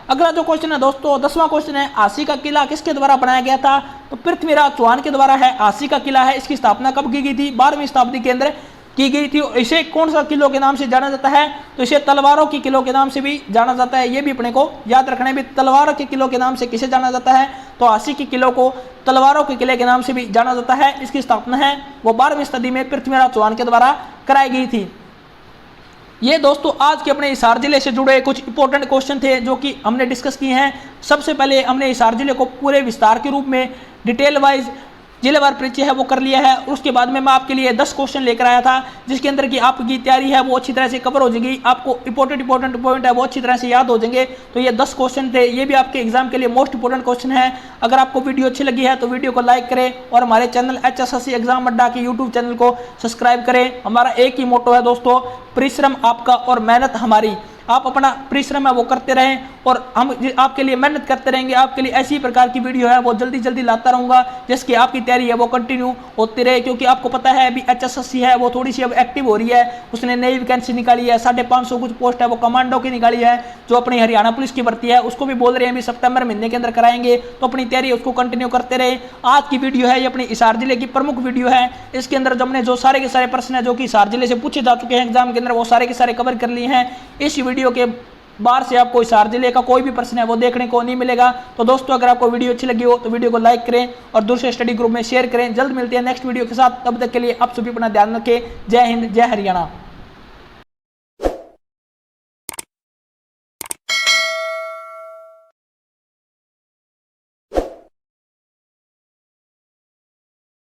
अगला जो क्वेश्चन है दोस्तों 10वां क्वेश्चन है, आसी का किला किसके द्वारा बनाया गया था? तो पृथ्वीराज चौहान के द्वारा है आसी का किला है। इसकी स्थापना कब की गई थी? 12वीं शताब्दी के अंदर की गई थी। इसे कौन सा किलो के नाम से जाना जाता है? तो इसे तलवारों की किलो के नाम से भी जाना जाता है, ये भी अपने को याद रखना है। भी तलवारों के किलो के नाम से किसे जाना जाता है? तो आसी के किलो को तलवारों के किले के नाम से भी जाना जाता है। इसकी स्थापना है वो 12वीं सदी में पृथ्वीराज चौहान के द्वारा कराई गई थी। ये दोस्तों आज के अपने हिसार जिले से जुड़े कुछ इंपॉर्टेंट क्वेश्चन थे जो कि हमने डिस्कस किए हैं। सबसे पहले हमने हिसार जिले को पूरे विस्तार के रूप में डिटेल वाइज जिलेवार परिचय है वो कर लिया है। उसके बाद में मैं आपके लिए 10 क्वेश्चन लेकर आया था जिसके अंदर की आपकी तैयारी है वो अच्छी तरह से कवर हो जाएगी। आपको इंपॉर्टेंट पॉइंट है वो अच्छी तरह से याद हो जाएंगे। तो ये 10 क्वेश्चन थे, ये भी आपके एग्जाम के लिए मोस्ट इंपॉर्टेंट क्वेश्चन है। अगर आपको वीडियो अच्छी लगी है तो वीडियो को लाइक करें और हमारे चैनल HSSC एग्जाम अड्डा के यूट्यूब चैनल को सब्सक्राइब करें। हमारा एक ही मोटो है दोस्तों, परिश्रम आपका और मेहनत हमारी। आप अपना परिश्रम है वो करते रहें और हम आपके लिए मेहनत करते रहेंगे। आपके लिए ऐसी प्रकार की वीडियो है वो जल्दी जल्दी लाता रहूँगा जिसकी आपकी तैयारी है वो कंटिन्यू होती रहे। क्योंकि आपको पता है अभी HSSC है वो थोड़ी सी अब एक्टिव हो रही है, उसने नई वैकेंसी निकाली है। 550 कुछ पोस्ट है वो कमांडो की निकाली है, जो अपनी हरियाणा पुलिस की भर्ती है उसको भी बोल रहे हैं अभी सितंबर महीने के अंदर कराएंगे। तो अपनी तैयारी उसको कंटिन्यू करते रहे। आज की वीडियो है ये अपनी हिसार जिले की प्रमुख वीडियो है। इसके अंदर हमने जो सारे के सारे प्रश्न है जो कि हिसार जिले से पूछे जा चुके हैं एग्जाम के अंदर वो सारे के सारे कवर कर लिए हैं। इस वीडियो के बाहर से आपको हिसार जिले का कोई भी प्रश्न है वो देखने को नहीं मिलेगा। तो दोस्तों अगर आपको वीडियो अच्छी लगी हो तो वीडियो को लाइक करें और दूसरे स्टडी ग्रुप में शेयर करें। जल्द मिलते हैं नेक्स्ट वीडियो के साथ, तब तक के लिए आप सभी अपना ध्यान रखें। जय हिंद, जय हरियाणा।